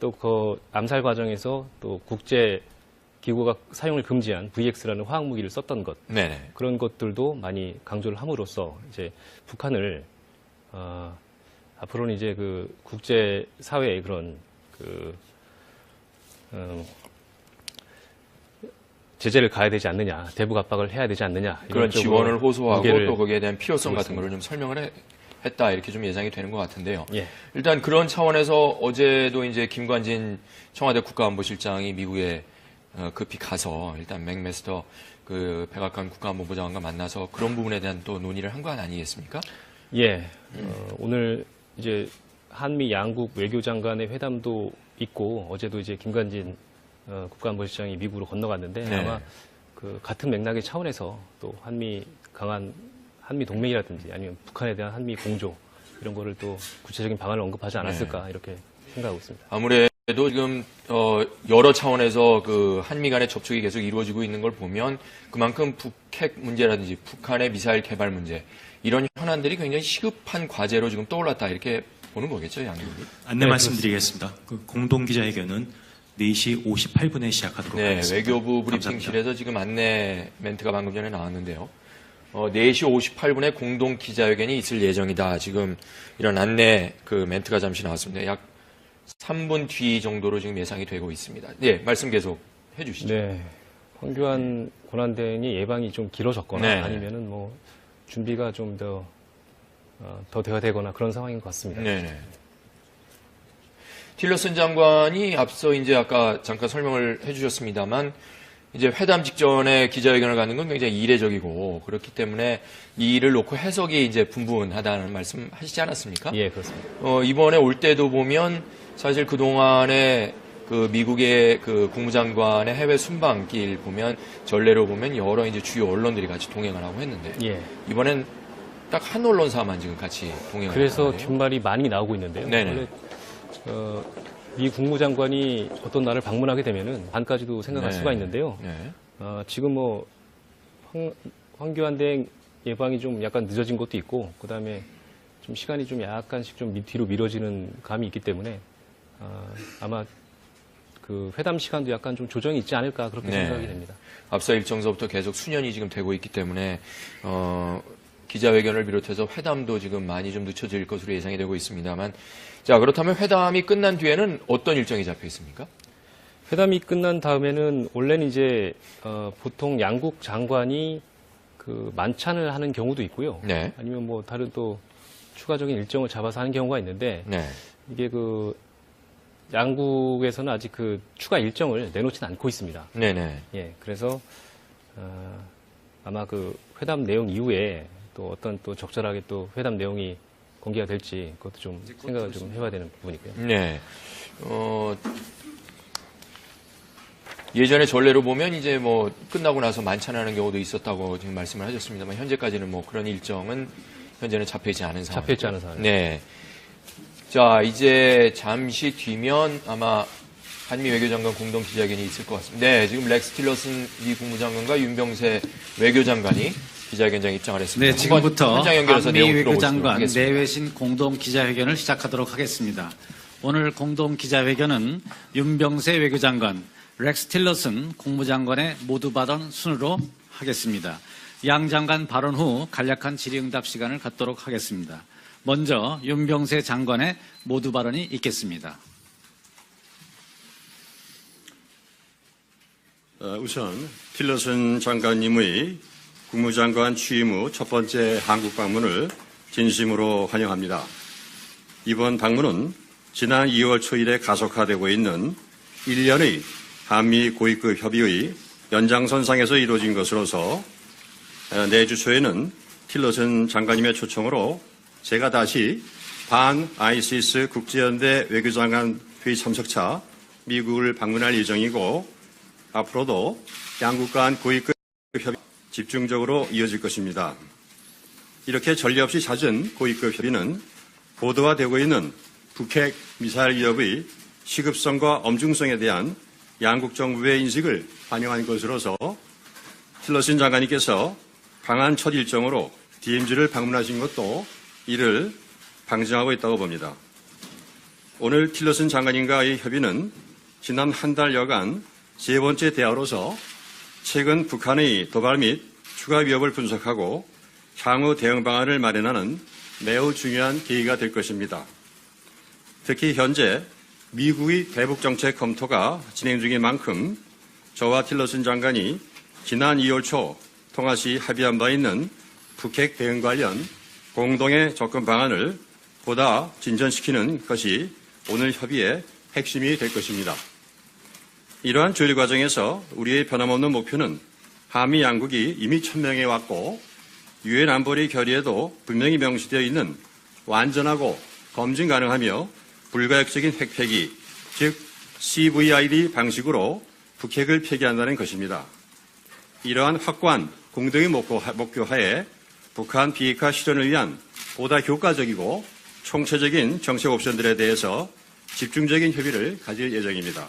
또 그 암살 과정에서 또 국제 기구가 사용을 금지한 VX라는 화학 무기를 썼던 것, 네네. 그런 것들도 많이 강조를 함으로써 이제 북한을 앞으로는 이제 그 국제 사회의 그런 제재를 가해야 되지 않느냐, 대북 압박을 해야 되지 않느냐 그런 지원을 호소하고 또 거기에 대한 필요성 같은 있습니다. 거를 좀 설명을 했다 이렇게 좀 예상이 되는 것 같은데요. 예. 일단 그런 차원에서 어제도 이제 김관진 청와대 국가안보실장이 미국에 급히 가서 일단 맥메스터 그 백악관 국가안보부 장관과 만나서 그런 부분에 대한 또 논의를 한 건 아니겠습니까? 예. 오늘 이제 한미 양국 외교장관의 회담도 있고 어제도 이제 김관진 국가안보실장이 미국으로 건너갔는데 네. 아마 그 같은 맥락의 차원에서 또 강한 한미 동맹이라든지 아니면 북한에 대한 한미 공조 이런 거를 또 구체적인 방안을 언급하지 않았을까 이렇게 생각하고 있습니다. 아무래도 지금 여러 차원에서 그 한미 간의 접촉이 계속 이루어지고 있는 걸 보면 그만큼 북핵 문제라든지 북한의 미사일 개발 문제 이런 현안들이 굉장히 시급한 과제로 지금 떠올랐다 이렇게 보는 거겠죠, 양국이? 안내 말씀드리겠습니다. 그 공동 기자회견은 4시 58분에 시작하도록 네, 하겠습니다. 외교부 감사합니다. 브리핑실에서 지금 안내 멘트가 방금 전에 나왔는데요. 4시 58분에 공동 기자회견이 있을 예정이다. 지금 이런 안내 그 멘트가 잠시 나왔습니다. 약 3분 뒤 정도로 지금 예상이 되고 있습니다. 네, 말씀 계속 해주시죠. 네. 황교안 권한대행의 예방이 좀 길어졌거나 네. 아니면은 뭐 준비가 좀 더 되어야 되거나 그런 상황인 것 같습니다. 네. 틸러슨 장관이 앞서 이제 아까 잠깐 설명을 해주셨습니다만 이제 회담 직전에 기자회견을 갖는 건 굉장히 이례적이고 그렇기 때문에 이 일을 놓고 해석이 이제 분분하다는 말씀 하시지 않았습니까? 예, 그렇습니다. 이번에 올 때도 보면 사실 그동안에 그 미국의 그 국무장관의 해외 순방길 보면 전례로 보면 여러 이제 주요 언론들이 같이 동행을 하고 했는데 예. 이번엔 딱 한 언론사만 지금 같이 동행을 그래서 하고 있네요. 뒷말이 많이 나오고 있는데요. 네네. 원래 미 국무장관이 어떤 나라를 방문하게 되면은 반까지도 생각할 네. 수가 있는데요. 네. 지금 뭐 황교안 대행 예방이 좀 약간 늦어진 것도 있고, 그 다음에 좀 시간이 좀 약간씩 좀 뒤로 미뤄지는 감이 있기 때문에 아마 그 회담 시간도 약간 좀 조정이 있지 않을까 그렇게 네. 생각이 됩니다. 앞서 일정서부터 계속 수년이 지금 되고 있기 때문에 기자회견을 비롯해서 회담도 지금 많이 좀 늦춰질 것으로 예상이 되고 있습니다만, 자 그렇다면 회담이 끝난 뒤에는 어떤 일정이 잡혀 있습니까? 회담이 끝난 다음에는 원래는 이제 보통 양국 장관이 그 만찬을 하는 경우도 있고요. 네. 아니면 뭐 다른 또 추가적인 일정을 잡아서 하는 경우가 있는데 네. 이게 그 양국에서는 아직 그 추가 일정을 내놓지는 않고 있습니다. 네네. 예, 그래서 아마 그 회담 내용 이후에 또 어떤 또 적절하게 또 회담 내용이 공개가 될지 그것도 좀 생각을 좀 해봐야 되는 부분이고요. 네. 예전에 전례로 보면 이제 뭐 끝나고 나서 만찬하는 경우도 있었다고 지금 말씀을 하셨습니다만 현재까지는 뭐 그런 일정은 현재는 잡혀있지 않은 상황. 잡혀있지 않은 상황. 네. 자, 이제 잠시 뒤면 아마 한미 외교장관 공동 기자회견이 있을 것 같습니다. 네, 지금 렉스 틸러슨 미 국무장관과 윤병세 외교장관이 기자회견장에 입장을 했습니다. 네, 지금부터 현장 연결해서 한미 내용 들어보도록 외교장관 하겠습니다. 내외신 공동 기자회견을 시작하도록 하겠습니다. 오늘 공동 기자회견은 윤병세 외교장관, 렉스 틸러슨 국무장관의 모두 발언 순으로 하겠습니다. 양 장관 발언 후 간략한 질의응답 시간을 갖도록 하겠습니다. 먼저 윤병세 장관의 모두 발언이 있겠습니다. 우선 틸러슨 장관님의 국무장관 취임 후 첫 번째 한국 방문을 진심으로 환영합니다. 이번 방문은 지난 2월 초일에 가속화되고 있는 1년의 한미 고위급 협의의 연장선상에서 이루어진 것으로서 내주 초에는 틸러슨 장관님의 초청으로 제가 다시 반 아이시스 국제연대 외교장관 회의 참석차 미국을 방문할 예정이고 앞으로도 양국 간 고위급 협의 집중적으로 이어질 것입니다. 이렇게 전례 없이 잦은 고위급 협의는 고도화되고 있는 북핵 미사일 위협의 시급성과 엄중성에 대한 양국 정부의 인식을 반영한 것으로서 틸러슨 장관님께서 강한 첫 일정으로 DMZ를 방문하신 것도 이를 방증하고 있다고 봅니다. 오늘 틸러슨 장관님과의 협의는 지난 한 달여간 세 번째 대화로서 최근 북한의 도발 및 추가 위협을 분석하고 향후 대응 방안을 마련하는 매우 중요한 계기가 될 것입니다. 특히 현재 미국의 대북 정책 검토가 진행 중인 만큼 저와 틸러슨 장관이 지난 2월 초 통화 시 합의한 바 있는 북핵 대응 관련 공동의 접근 방안을 보다 진전시키는 것이 오늘 협의의 핵심이 될 것입니다. 이러한 조율 과정에서 우리의 변함없는 목표는 한미 양국이 이미 천명해 왔고 유엔 안보리 결의에도 분명히 명시되어 있는 완전하고 검증 가능하며 불가역적인 핵폐기, 즉 CVID 방식으로 북핵을 폐기한다는 것입니다. 이러한 확고한 공동의 목표하에 북한 비핵화 실현을 위한 보다 효과적이고 총체적인 정책 옵션들에 대해서 집중적인 협의를 가질 예정입니다.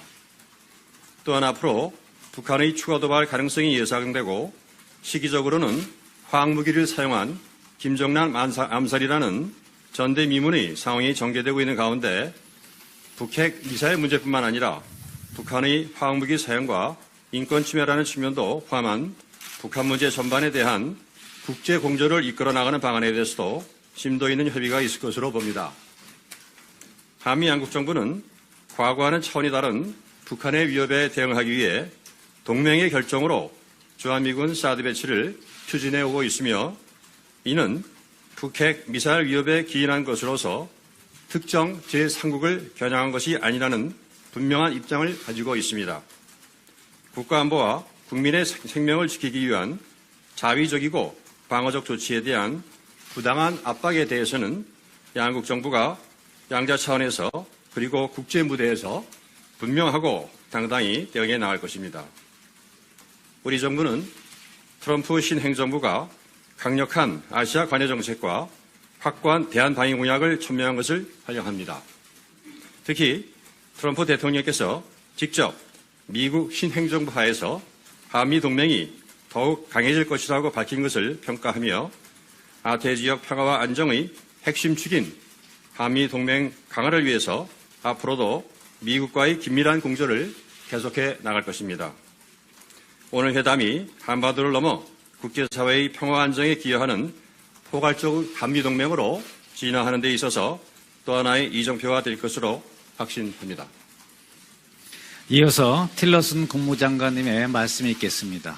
또한 앞으로 북한의 추가 도발 가능성이 예상되고 시기적으로는 화학무기를 사용한 김정남 암살이라는 전대미문의 상황이 전개되고 있는 가운데 북핵 미사일 문제뿐만 아니라 북한의 화학무기 사용과 인권 침해라는 측면도 포함한 북한 문제 전반에 대한 국제 공조를 이끌어 나가는 방안에 대해서도 심도 있는 협의가 있을 것으로 봅니다. 한미 양국 정부는 과거와는 차원이 다른 북한의 위협에 대응하기 위해 동맹의 결정으로 주한미군 사드 배치를 추진해 오고 있으며 이는 북핵 미사일 위협에 기인한 것으로서 특정 제3국을 겨냥한 것이 아니라는 분명한 입장을 가지고 있습니다. 국가안보와 국민의 생명을 지키기 위한 자위적이고 방어적 조치에 대한 부당한 압박에 대해서는 양국 정부가 양자 차원에서 그리고 국제 무대에서 분명하고 당당히 대응해 나갈 것입니다. 우리 정부는 트럼프 신행정부가 강력한 아시아 관여 정책과 확고한 대한 방위 공약을 천명한 것을 환영합니다. 특히 트럼프 대통령께서 직접 미국 신행정부 하에서 한미 동맹이 더욱 강해질 것이라고 밝힌 것을 평가하며 아태 지역 평화와 안정의 핵심 축인 한미 동맹 강화를 위해서 앞으로도 미국과의 긴밀한 공조를 계속해 나갈 것입니다. 오늘 회담이 한반도를 넘어 국제사회의 평화 안정에 기여하는 포괄적 한미동맹으로 진화하는 데 있어서 또 하나의 이정표가 될 것으로 확신합니다. 이어서 틸러슨 국무장관님의 말씀이 있겠습니다.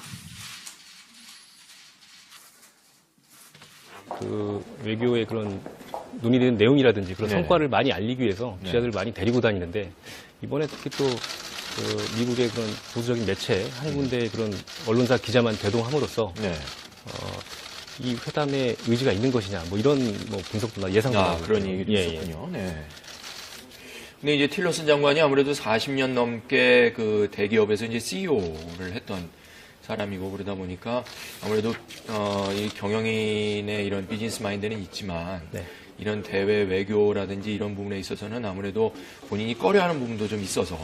그 외교의 그런 논의되는 내용이라든지 그런 네. 성과를 많이 알리기 위해서 네. 기자들을 많이 데리고 다니는데 이번에 특히 또 그 미국의 그런 보수적인 매체 한 군데의 그런 언론사 기자만 대동함으로써 네. 이 회담에 의지가 있는 것이냐 뭐 이런 뭐 분석도 예상도 나오고 그런 얘기도 예, 있었군요. 네. 근데 이제 틸러슨 장관이 아무래도 40년 넘게 그 대기업에서 이제 CEO를 했던 사람이고 그러다 보니까 아무래도 이 경영인의 이런 비즈니스 마인드는 있지만 네. 이런 대외 외교라든지 이런 부분에 있어서는 아무래도 본인이 꺼려하는 부분도 좀 있어서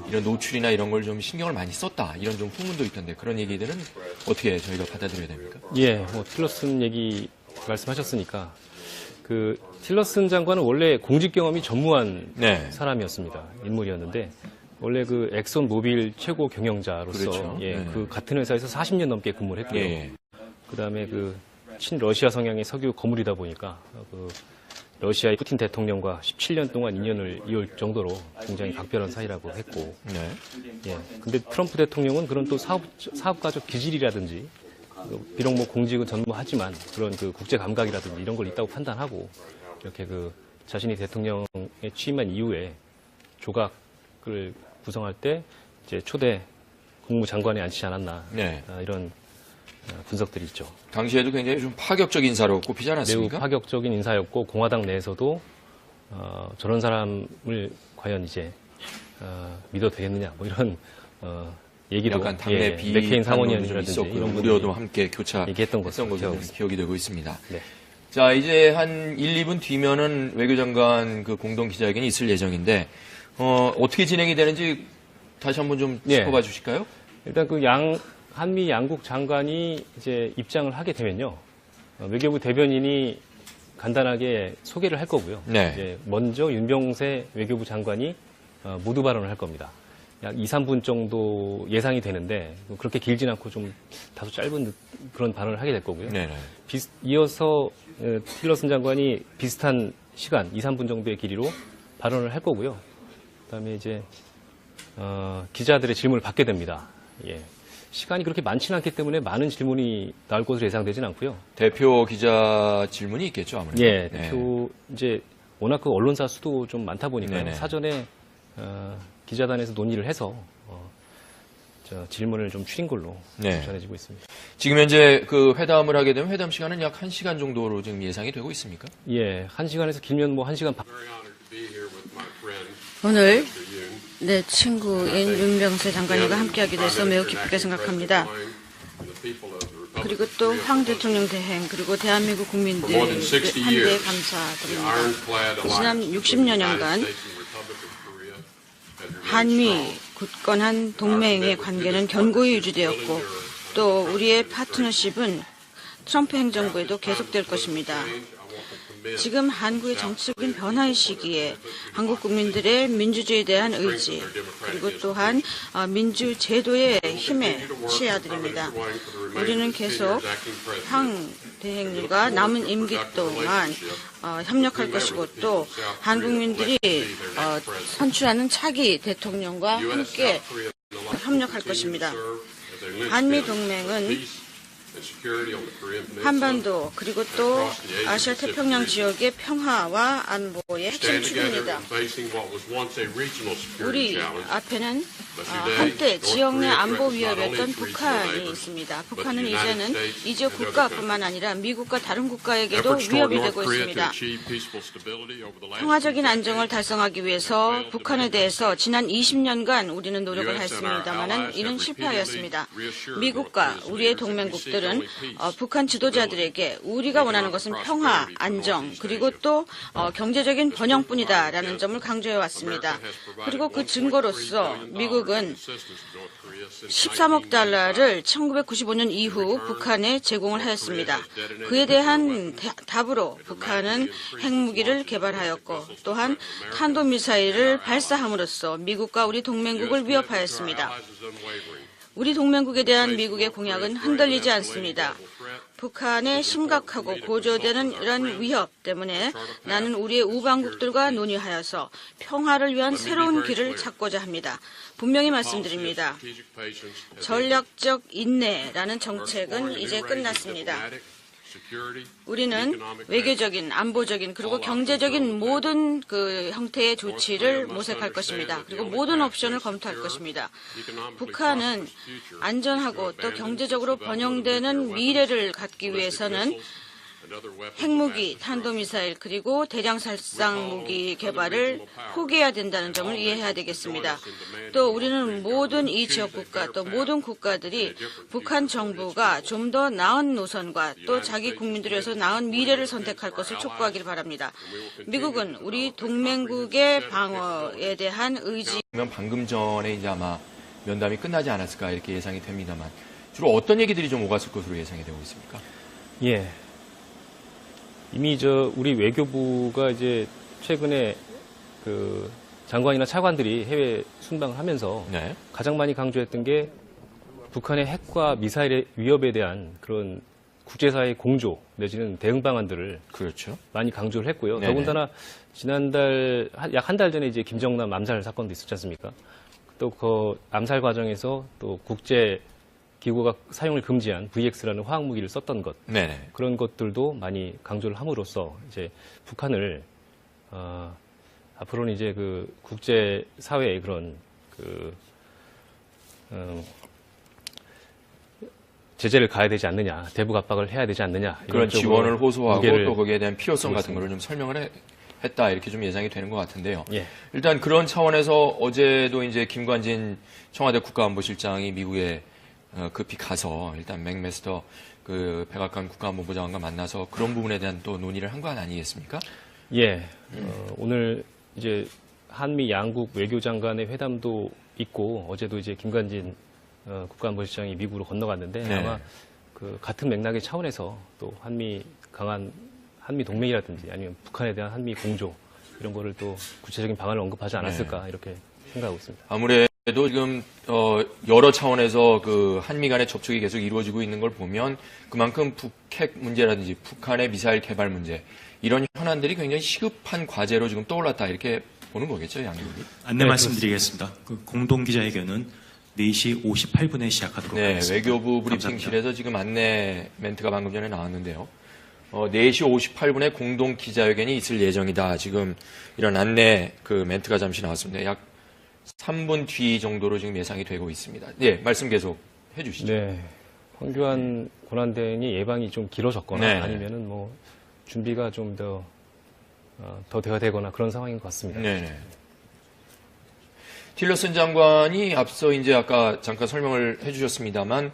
이런 노출이나 이런 걸 좀 신경을 많이 썼다 이런 좀 후문도 있던데 그런 얘기들은 어떻게 저희가 받아들여야 됩니까? 예, 뭐 틸러슨 얘기 말씀하셨으니까 그 틸러슨 장관은 원래 공직 경험이 전무한 네. 사람이었습니다. 인물이었는데 원래 그 엑선 모빌 최고 경영자로서 그렇죠. 예, 네. 그 같은 회사에서 40년 넘게 근무를 했고요. 예. 그다음에 그 친러시아 성향의 석유 거물이다 보니까 그 러시아의 푸틴 대통령과 17년 동안 인연을 이을 정도로 굉장히 각별한 사이라고 했고, 네. 예. 근데 트럼프 대통령은 그런 또 사업가적 기질이라든지, 비록 뭐 공직은 전무하지만 그런 그 국제 감각이라든지 이런 걸 있다고 판단하고, 이렇게 그 자신이 대통령에 취임한 이후에 조각을 구성할 때 이제 초대 국무장관에 앉히지 않았나, 네. 이런 분석들이 있죠. 당시에도 굉장히 좀 파격적 인사로 꼽히지 않았습니까? 매우 파격적인 인사였고 공화당 내에서도 저런 사람을 과연 이제 믿어도 되겠느냐 뭐 이런 얘기도 약간 당내 맥케인 상원의원이라든지 이런 우려도 함께 얘기했던 것으로 기억이 되고 있습니다. 네. 자, 이제 한 1, 2분 뒤면은 외교장관 그 공동 기자회견이 있을 예정인데 어떻게 진행이 되는지 다시 한번 좀 짚어봐 주실까요? 일단 그 한미 양국 장관이 이제 입장을 하게 되면요. 외교부 대변인이 간단하게 소개를 할 거고요. 네. 이제 먼저 윤병세 외교부 장관이 모두 발언을 할 겁니다. 약 2, 3분 정도 예상이 되는데 그렇게 길진 않고 좀 다소 짧은 그런 발언을 하게 될 거고요. 네네. 이어서 틸러슨 장관이 비슷한 시간, 2, 3분 정도의 길이로 발언을 할 거고요. 그다음에 이제 기자들의 질문을 받게 됩니다. 예. 시간이 그렇게 많지는 않기 때문에 많은 질문이 나올 것으로 예상되지는 않고요. 대표 기자 질문이 있겠죠, 아무래도. 예, 네. 대표 이제 워낙 그 언론사 수도 좀 많다 보니까 네네. 사전에 기자단에서 논의를 해서 질문을 좀 줄인 걸로 네. 전해지고 있습니다. 지금 현재 그 회담을 하게 되면 회담 시간은 약 1시간 정도로 지금 예상이 되고 있습니까? 예, 1시간에서 길면 뭐 1시간 반. 오늘 내 친구인 윤병세 장관님과 함께하게 돼서 매우 기쁘게 생각합니다. 그리고 또 황 대통령 대행 그리고 대한민국 국민들 한대에 감사드립니다. 지난 60여년간 한미 굳건한 동맹의 관계는 견고히 유지되었고 또 우리의 파트너십은 트럼프 행정부에도 계속될 것입니다. 지금 한국의 정치적인 변화의 시기에 한국 국민들의 민주주의에 대한 의지 그리고 또한 민주제도의 힘에 치아드립니다. 우리는 계속 황 대행님과 남은 임기 동안 협력할 것이고 또 한국민들이 선출하는 차기 대통령과 함께 협력할 것입니다. 한미 동맹은 한반도 그리고 또 아시아 태평양 지역의 평화와 안보의 핵심 축입니다. 우리 앞에는 한때 지역 내 안보 위협이었던 북한이 있습니다. 북한은 이제는 이 지역 국가뿐만 아니라 미국과 다른 국가에게도 위협이 되고 있습니다. 평화적인 안정을 달성하기 위해서 북한에 대해서 지난 20년간 우리는 노력을 했습니다만 이는 실패하였습니다. 미국과 우리의 동맹국들은 북한 지도자들에게 우리가 원하는 것은 평화, 안정, 그리고 또 경제적인 번영뿐이다라는 점을 강조해 왔습니다. 그리고 그 증거로서 미국은 13억 달러를 1995년 이후 북한에 제공을 하였습니다. 그에 대한 답으로 북한은 핵무기를 개발하였고 또한 탄도미사일을 발사함으로써 미국과 우리 동맹국을 위협하였습니다. 우리 동맹국에 대한 미국의 공약은 흔들리지 않습니다. 북한의 심각하고 고조되는 이런 위협 때문에 나는 우리의 우방국들과 논의하여서 평화를 위한 새로운 길을 찾고자 합니다. 분명히 말씀드립니다. 전략적 인내라는 정책은 이제 끝났습니다. 우리는 외교적인, 안보적인, 그리고 경제적인 모든 그 형태의 조치를 모색할 것입니다. 그리고 모든 옵션을 검토할 것입니다. 북한은 안전하고 또 경제적으로 번영되는 미래를 갖기 위해서는 핵무기, 탄도미사일 그리고 대량살상 무기 개발을 포기해야 된다는 점을 이해해야 되겠습니다. 또 우리는 모든 이 지역 국가 또 모든 국가들이 북한 정부가 좀 더 나은 노선과 또 자기 국민들을 위해서 나은 미래를 선택할 것을 촉구하기를 바랍니다. 미국은 우리 동맹국의 방어에 대한 의지. 방금 전에 이제 아마 면담이 끝나지 않았을까 이렇게 예상이 됩니다만 주로 어떤 얘기들이 좀 오갔을 것으로 예상이 되고 있습니까? 예. 이미 우리 외교부가 이제 최근에 그 장관이나 차관들이 해외 순방을 하면서 네. 가장 많이 강조했던 게 북한의 핵과 미사일의 위협에 대한 그런 국제사회의 공조 내지는 대응 방안들을 그렇죠. 많이 강조를 했고요. 네네. 더군다나 지난달 약 한 달 전에 이제 김정남 암살 사건도 있었지 않습니까? 또 그 암살 과정에서 또 국제 기구가 사용을 금지한 VX라는 화학 무기를 썼던 것 네네. 그런 것들도 많이 강조를 함으로써 이제 북한을 앞으로는 이제 그 국제 사회의 그런 제재를 가해야 되지 않느냐, 대북 압박을 해야 되지 않느냐 그런 지원을 호소하고 또 거기에 대한 필요성 같은 있습니다. 거를 좀 설명을 했다 이렇게 좀 예상이 되는 것 같은데요. 예. 일단 그런 차원에서 어제도 이제 김관진 청와대 국가안보실장이 미국에 급히 가서 일단 맥메스터 그 백악관 국가안보부 장관과 만나서 그런 부분에 대한 또 논의를 한 건 아니겠습니까? 예. 오늘 이제 한미 양국 외교장관의 회담도 있고 어제도 이제 김관진 국가안보실장이 미국으로 건너갔는데 네. 아마 그 같은 맥락의 차원에서 또 강한 한미 동맹이라든지 아니면 북한에 대한 한미 공조 이런 거를 또 구체적인 방안을 언급하지 않았을까 이렇게 생각하고 있습니다. 아무래도 그래도 지금 여러 차원에서 그 한미 간의 접촉이 계속 이루어지고 있는 걸 보면 그만큼 북핵 문제라든지 북한의 미사일 개발 문제 이런 현안들이 굉장히 시급한 과제로 지금 떠올랐다 이렇게 보는 거겠죠, 양국이? 안내 말씀드리겠습니다. 그 공동 기자회견은 4시 58분에 시작하도록 네, 하겠습니다. 외교부 감사합니다. 브리핑실에서 지금 안내 멘트가 방금 전에 나왔는데요. 4시 58분에 공동 기자회견이 있을 예정이다. 지금 이런 안내 그 멘트가 잠시 나왔습니다. 약 3분 뒤 정도로 지금 예상이 되고 있습니다. 네, 말씀 계속 해주시죠. 네. 황교안 권한대행이 예방이 좀 길어졌거나 네. 아니면은 뭐 준비가 좀 더 되거나 그런 상황인 것 같습니다. 네. 틸러슨 장관이 앞서 이제 아까 잠깐 설명을 해주셨습니다만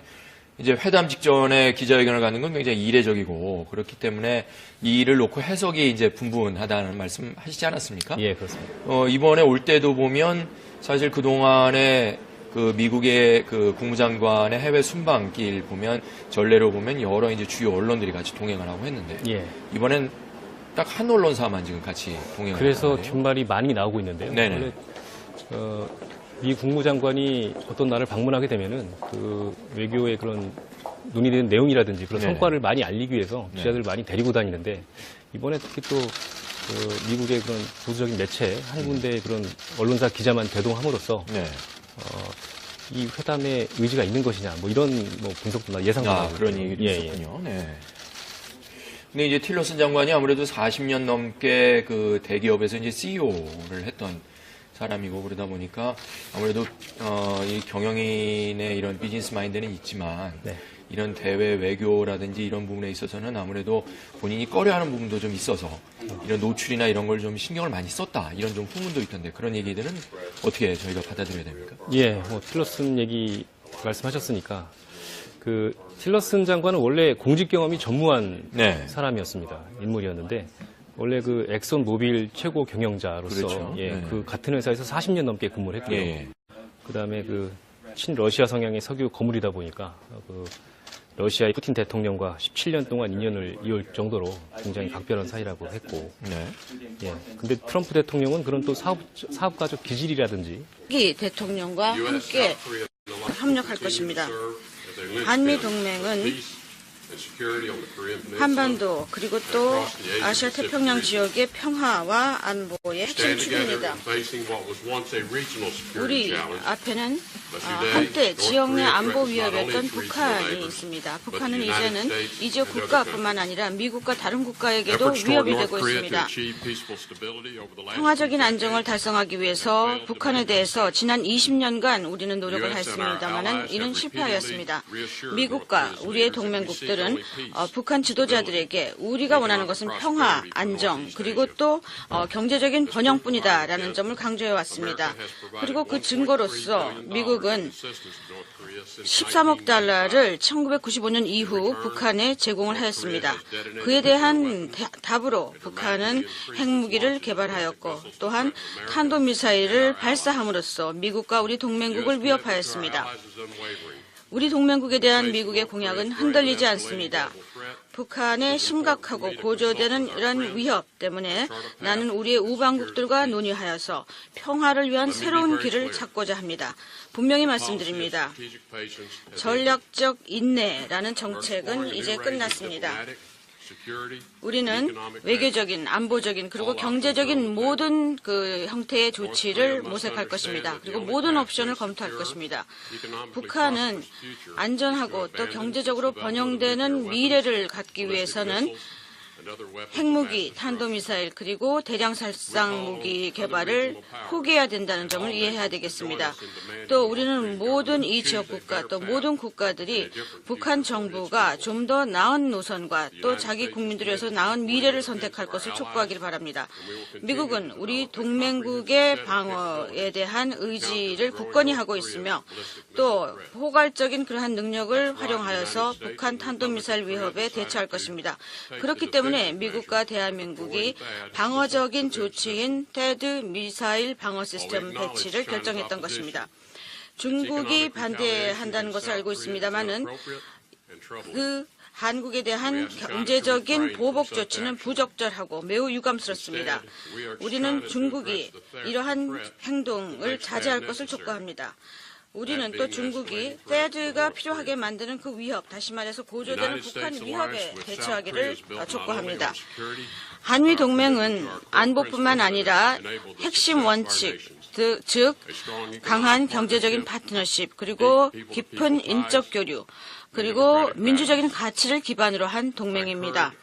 이제 회담 직전에 기자회견을 갖는 건 굉장히 이례적이고 그렇기 때문에 이 일을 놓고 해석이 이제 분분하다는 말씀 하시지 않았습니까? 예, 그렇습니다. 이번에 올 때도 보면 사실 그동안에 그 미국의 그 국무장관의 해외 순방길 보면 전례로 보면 여러 이제 주요 언론들이 같이 동행을 하고 했는데 예. 이번엔 딱 한 언론사만 지금 같이 동행을 그래서 하는데요. 뒷말이 많이 나오고 있는데요. 네네. 원래 미 국무장관이 어떤 나라를 방문하게 되면은 그 외교의 그런 논의된 내용이라든지 그런 네네. 성과를 많이 알리기 위해서 네. 기자들을 많이 데리고 다니는데 이번에 특히 또 그 미국의 그런 보수적인 매체 한 군데의 그런 언론사 기자만 대동함으로써 네. 이 회담에 의지가 있는 것이냐 뭐 이런 뭐 분석도 예상도 나오고 그런 얘기도 예, 있었군요. 네. 근데 이제 틸러슨 장관이 아무래도 40년 넘게 그 대기업에서 이제 CEO를 했던 사람이고 그러다 보니까 아무래도 이 경영인의 이런 비즈니스 마인드는 있지만 네. 이런 대외 외교라든지 이런 부분에 있어서는 아무래도 본인이 꺼려하는 부분도 좀 있어서 이런 노출이나 이런 걸 좀 신경을 많이 썼다 이런 좀 후문도 있던데 그런 얘기들은 어떻게 저희가 받아들여야 됩니까? 예, 뭐 틸러슨 얘기 말씀하셨으니까 그 틸러슨 장관은 원래 공직 경험이 전무한 네. 사람이었습니다. 인물이었는데 원래 그 엑선 모빌 최고 경영자로서 그렇죠. 예, 네. 그 같은 회사에서 40년 넘게 근무를 했고요. 예. 그다음에 그 친러시아 성향의 석유 거물이다 보니까 그 러시아의 푸틴 대통령과 17년 동안 인연을 이을 정도로 굉장히 각별한 사이라고 했고, 네. 예. 근데 트럼프 대통령은 그런 또 사업가적 기질이라든지 이 대통령과 함께 협력할 것입니다. 한미 동맹은 한반도 그리고 또 아시아 태평양 지역의 평화와 안보의 핵심 축입니다. 우리 앞에는 한때 지역 내 안보 위협이었던 북한이 있습니다. 북한은 이제는 이 지역 국가뿐만 아니라 미국과 다른 국가에게도 위협이 되고 있습니다. 평화적인 안정을 달성하기 위해서 북한에 대해서 지난 20년간 우리는 노력을 했습니다만 이는 실패하였습니다. 미국과 우리의 동맹국들은 북한 지도자들에게 우리가 원하는 것은 평화, 안정, 그리고 또 경제적인 번영뿐이다라는 점을 강조해 왔습니다. 그리고 그 증거로서 미국은 13억 달러를 1995년 이후 북한에 제공을 하였습니다. 그에 대한 답으로 북한은 핵무기를 개발하였고 또한 탄도미사일을 발사함으로써 미국과 우리 동맹국을 위협하였습니다. 우리 동맹국에 대한 미국의 공약은 흔들리지 않습니다. 북한의 심각하고 고조되는 이런 위협 때문에 나는 우리의 우방국들과 논의하여서 평화를 위한 새로운 길을 찾고자 합니다. 분명히 말씀드립니다. 전략적 인내라는 정책은 이제 끝났습니다. 우리는 외교적인, 안보적인, 그리고 경제적인 모든 그 형태의 조치를 모색할 것입니다. 그리고 모든 옵션을 검토할 것입니다. 북한은 안전하고 또 경제적으로 번영되는 미래를 갖기 위해서는 핵무기, 탄도미사일 그리고 대량살상 무기 개발을 포기해야 된다는 점을 이해해야 되겠습니다. 또 우리는 모든 이 지역 국가 또 모든 국가들이 북한 정부가 좀 더 나은 노선과 또 자기 국민들을 위해서 나은 미래를 선택할 것을 촉구하기를 바랍니다. 미국은 우리 동맹국의 방어에 대한 의지를 굳건히 하고 있으며 또 포괄적인 그러한 능력을 활용하여서 북한 탄도미사일 위협에 대처할 것입니다. 그렇기 때문에 미국과 대한민국이 방어적인 조치인 테드 미사일 방어 시스템 배치를 결정했던 것입니다. 중국이 반대한다는 것을 알고 있습니다만은 그 한국에 대한 경제적인 보복 조치는 부적절하고 매우 유감스럽습니다. 우리는 중국이 이러한 행동을 자제할 것을 촉구합니다. 우리는 또 중국이 THAAD가 필요하게 만드는 그 위협, 다시 말해서 고조되는 북한 위협에 대처하기를 촉구합니다. 한미 동맹은 안보뿐만 아니라 핵심 원칙, 즉 강한 경제적인 파트너십, 그리고 깊은 인적 교류, 그리고 민주적인 가치를 기반으로 한 동맹입니다.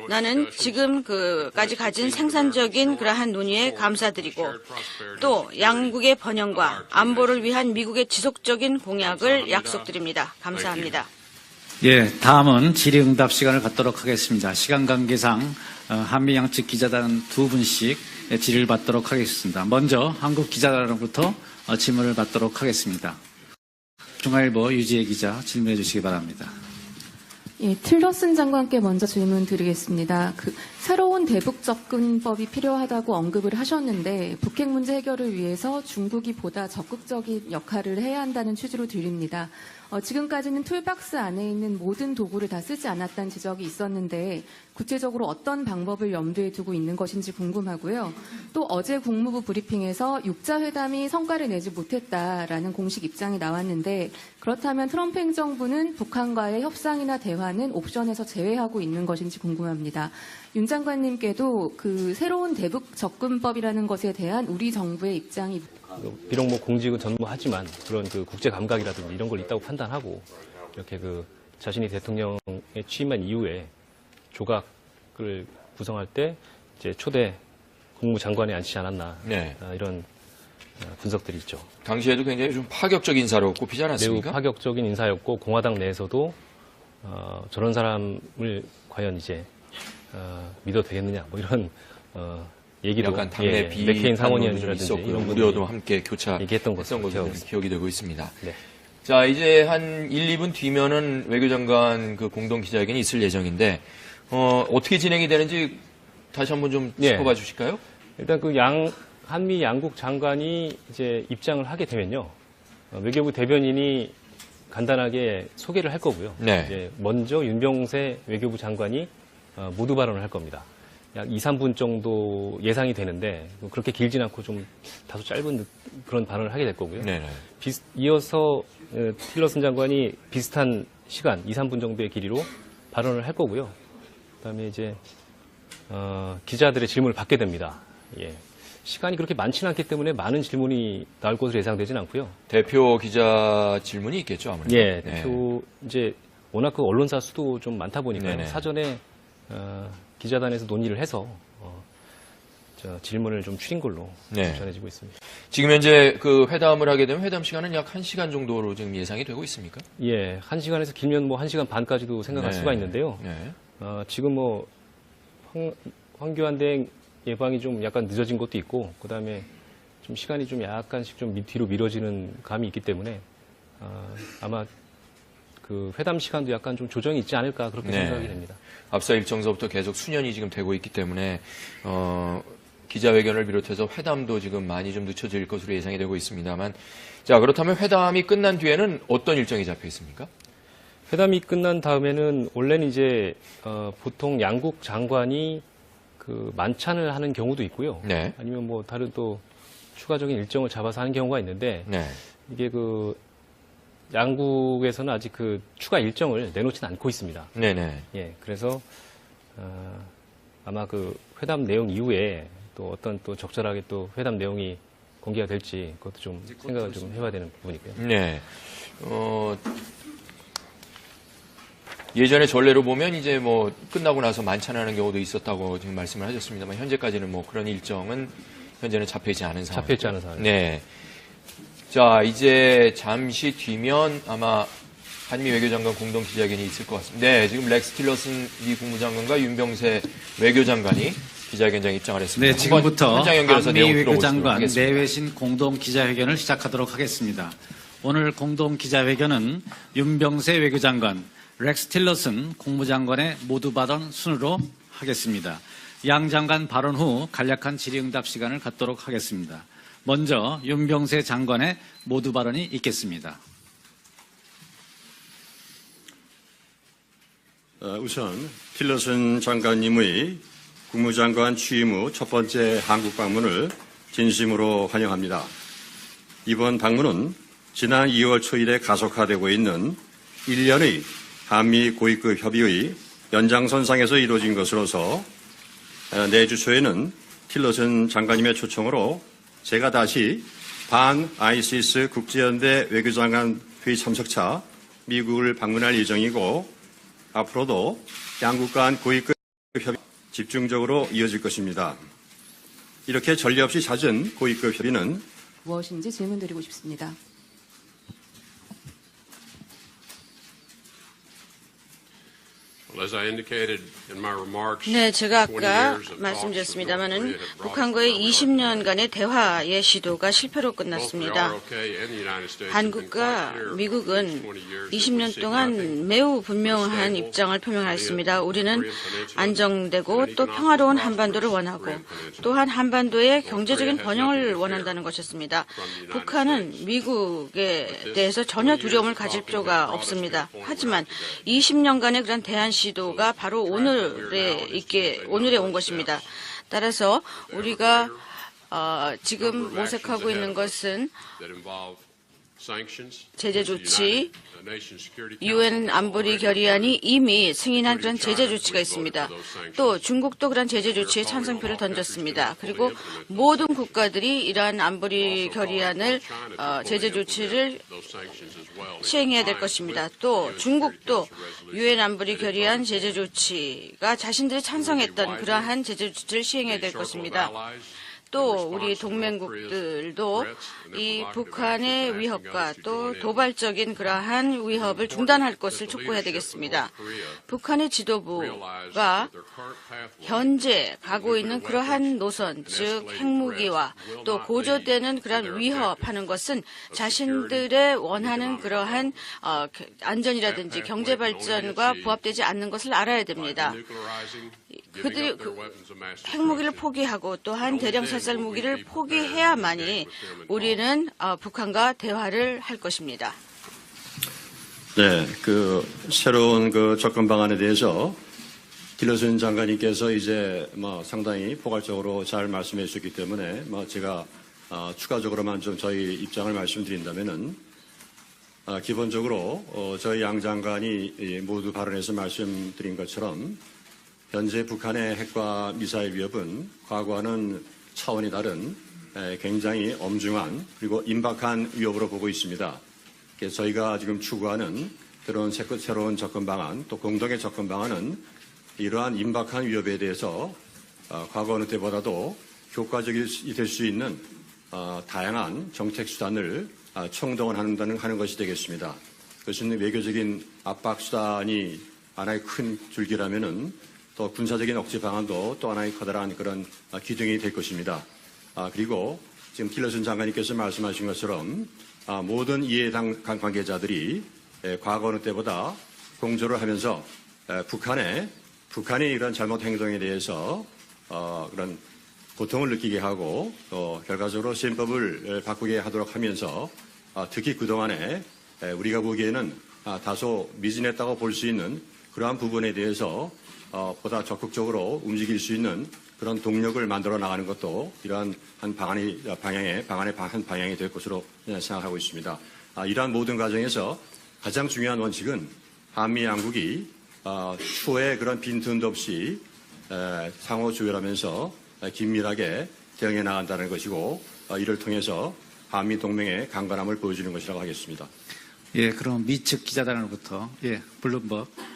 나는 지금까지 가진 생산적인 그러한 논의에 감사드리고 또 양국의 번영과 안보를 위한 미국의 지속적인 공약을 약속드립니다. 감사합니다. 예, 다음은 질의응답 시간을 갖도록 하겠습니다. 시간 관계상 한미 양측 기자단 2분씩 질의를 받도록 하겠습니다. 먼저 한국 기자단으로부터 질문을 받도록 하겠습니다. 중앙일보 유지혜 기자 질문해 주시기 바랍니다. 예, 틸러슨 장관께 먼저 질문 드리겠습니다. 새로운 대북 접근법이 필요하다고 언급을 하셨는데 북핵 문제 해결을 위해서 중국이 보다 적극적인 역할을 해야 한다는 취지로 드립니다. 지금까지는 툴박스 안에 있는 모든 도구를 다 쓰지 않았다는 지적이 있었는데 구체적으로 어떤 방법을 염두에 두고 있는 것인지 궁금하고요. 또 어제 국무부 브리핑에서 6자 회담이 성과를 내지 못했다라는 공식 입장이 나왔는데 그렇다면 트럼프 행정부는 북한과의 협상이나 대화는 옵션에서 제외하고 있는 것인지 궁금합니다. 윤 장관님께도 새로운 대북 접근법이라는 것에 대한 우리 정부의 입장이 비록 공직은 전무하지만 그런 국제 감각이라든지 이런 걸 있다고 판단하고 이렇게 자신이 대통령에 취임한 이후에 조각을 구성할 때 이제 초대 국무장관에 앉히지 않았나 네. 이런 분석들이 있죠. 당시에도 굉장히 좀 파격적 인사로 꼽히지 않았습니까? 매우 파격적인 인사였고 공화당 내에서도 저런 사람을 과연 이제 믿어도 되겠느냐 이런 얘기도 약간 당내 맥케인 상원의원이라든지 이런 우려도 함께 얘기했던 것으로 기억이 되고 있습니다. 네. 자, 이제 한 1, 2분 뒤면은 외교장관 공동 기자회견이 있을 예정인데 어떻게 진행이 되는지 다시 한번 좀 짚어봐 주실까요? 일단 한미 양국 장관이 이제 입장을 하게 되면요. 외교부 대변인이 간단하게 소개를 할 거고요. 네. 이제 먼저 윤병세 외교부 장관이 모두 발언을 할 겁니다. 약 2, 3분 정도 예상이 되는데 그렇게 길진 않고 좀 다소 짧은 그런 발언을 하게 될 거고요. 네네. 이어서 틸러슨 장관이 비슷한 시간 2, 3분 정도의 길이로 발언을 할 거고요. 그다음에 이제 기자들의 질문을 받게 됩니다. 예. 시간이 그렇게 많지는 않기 때문에 많은 질문이 나올 것으로 예상되지는 않고요. 대표 기자 질문이 있겠죠, 아무래도. 예, 대표 이제 워낙 언론사 수도 좀 많다 보니까 사전에 기자단에서 논의를 해서 질문을 좀 줄인 걸로 전해지고 있습니다. 지금 현재 회담을 하게 되면 회담 시간은 약 1시간 정도로 지금 예상이 되고 있습니까? 예, 1시간에서 길면 1시간 반까지도 생각할 수가 있는데요. 지금 황교안 대행 예방이 좀 약간 늦어진 것도 있고, 그 다음에 좀 시간이 좀 약간씩 좀 뒤로 미뤄지는 감이 있기 때문에 아마 회담 시간도 약간 좀 조정이 있지 않을까 그렇게 생각이 됩니다. 앞서 일정서부터 계속 수년이 지금 되고 있기 때문에 기자회견을 비롯해서 회담도 지금 많이 좀 늦춰질 것으로 예상이 되고 있습니다만, 자, 그렇다면 회담이 끝난 뒤에는 어떤 일정이 잡혀 있습니까? 회담이 끝난 다음에는 원래는 이제 보통 양국 장관이 만찬을 하는 경우도 있고요. 아니면 다른 또 추가적인 일정을 잡아서 하는 경우가 있는데 이게 양국에서는 아직 추가 일정을 내놓지는 않고 있습니다. 예, 그래서 아마 회담 내용 이후에 또 어떤 또 적절하게 또 회담 내용이 공개가 될지 그것도 좀 생각을 좀 해봐야 되는 부분이고요. 네. 예전에 전례로 보면 이제 끝나고 나서 만찬하는 경우도 있었다고 지금 말씀을 하셨습니다만 현재까지는 그런 일정은 현재는 잡혀있지 않은 상황. 잡혀있지 않은 상황. 네. 자, 이제 잠시 뒤면 아마 한미 외교장관 공동 기자회견이 있을 것 같습니다. 네, 지금 렉스 틸러슨 미 국무장관과 윤병세 외교장관이 기자회견장에 입장을 했습니다. 네, 지금부터 한미 외교장관 하겠습니다. 내외신 공동 기자회견을 시작하도록 하겠습니다. 오늘 공동 기자회견은 윤병세 외교장관, 렉스 틸러슨 국무장관의 모두 발언 순으로 하겠습니다. 양 장관 발언 후 간략한 질의응답 시간을 갖도록 하겠습니다. 먼저 윤병세 장관의 모두 발언이 있겠습니다. 우선 틸러슨 장관님의 국무장관 취임 후 첫 번째 한국 방문을 진심으로 환영합니다. 이번 방문은 지난 2월 초일에 가속화되고 있는 1년의 한미 고위급 협의의 연장선상에서 이루어진 것으로서 내주 초에는 틸러슨 장관님의 초청으로 제가 다시 반 아이시스 국제연대 외교장관 회의 참석차 미국을 방문할 예정이고 앞으로도 양국 간 고위급 협의 집중적으로 이어질 것입니다. 이렇게 전례 없이 잦은 고위급 협의는 무엇인지 질문드리고 싶습니다. Well, as I indicated in my remarks, 네, 제가 20 아까 years of 말씀드렸습니다마는 talks with North Korea had 북한과의 brought 20년간의 대화의 시도가 실패로 both the 끝났습니다. ROK and the United States have been 한국과 quite clear 미국은 for 20 years that we 20년 seek 동안 nothing 매우 분명한 입장을 표명하였습니다. 우리는 안정되고 또 평화로운 한반도를 원하고 또한 한반도의 경제적인 번영을 원한다는 것이었습니다. 북한은 미국에 대해서 전혀 두려움을 가질 필요가 없습니다. 하지만 20년간의 그런 대한 시도가 바로 오늘에 온 것입니다. 따라서 우리가 지금 모색하고 있는 것은 제재 조치, UN 안보리 결의안이 이미 승인한 그런 제재 조치가 있습니다. 또 중국도 그런 제재 조치에 찬성표를 던졌습니다. 그리고 모든 국가들이 이러한 안보리 결의안을 제재 조치를 시행해야 될 것입니다. 또 중국도 UN 안보리 결의안 제재 조치가 자신들이 찬성했던 그러한 제재 조치를 시행해야 될 것입니다. 또 우리 동맹국들도 이 북한의 위협과 또 도발적인 그러한 위협을 중단할 것을 촉구해야 되겠습니다. 북한의 지도부가 현재 가고 있는 그러한 노선, 즉 핵무기와 또 고조되는 그러한 위협하는 것은 자신들의 원하는 그러한 안전이라든지 경제 발전과 부합되지 않는 것을 알아야 됩니다. 그들이 핵무기를 포기하고 또한 대량 살살 무기를 포기해야만이 우리는 북한과 대화를 할 것입니다. 네, 새로운 접근 방안에 대해서 틸러슨 장관님께서 이제 상당히 포괄적으로 잘 말씀해 주셨기 때문에 제가 추가적으로만 좀 저희 입장을 말씀드린다면은 기본적으로 저희 양 장관이 모두 발언에서 말씀드린 것처럼 현재 북한의 핵과 미사일 위협은 과거와는 차원이 다른 굉장히 엄중한 그리고 임박한 위협으로 보고 있습니다. 그래서 저희가 지금 추구하는 그런 새로운 접근 방안 또 공동의 접근 방안은 이러한 임박한 위협에 대해서 과거 어느 때보다도 효과적이 될 수 있는 다양한 정책 수단을 총동원하는 것이 되겠습니다. 그것은 외교적인 압박 수단이 하나의 큰 줄기라면은 또 군사적인 억제 방안도 또 하나의 커다란 그런 기둥이 될 것입니다. 그리고 지금 틸러슨 장관님께서 말씀하신 것처럼 모든 이해당 관계자들이 과거 어느 때보다 공조를 하면서 북한의 이런 잘못 행동에 대해서 그런 고통을 느끼게 하고 또 결과적으로 시행법을 바꾸게 하도록 하면서 특히 그동안에 우리가 보기에는 다소 미진했다고 볼 수 있는 그러한 부분에 대해서 보다 적극적으로 움직일 수 있는 그런 동력을 만들어 나가는 것도 이러한 한 방안의 한 방향이 될 것으로 생각하고 있습니다. 이러한 모든 과정에서 가장 중요한 원칙은 한미 양국이 추후에 그런 빈틈도 없이 상호 조율하면서 긴밀하게 대응해 나간다는 것이고 이를 통해서 한미 동맹의 강건함을 보여주는 것이라고 하겠습니다. 예, 그럼 미측 기자단으로부터 블룸버그.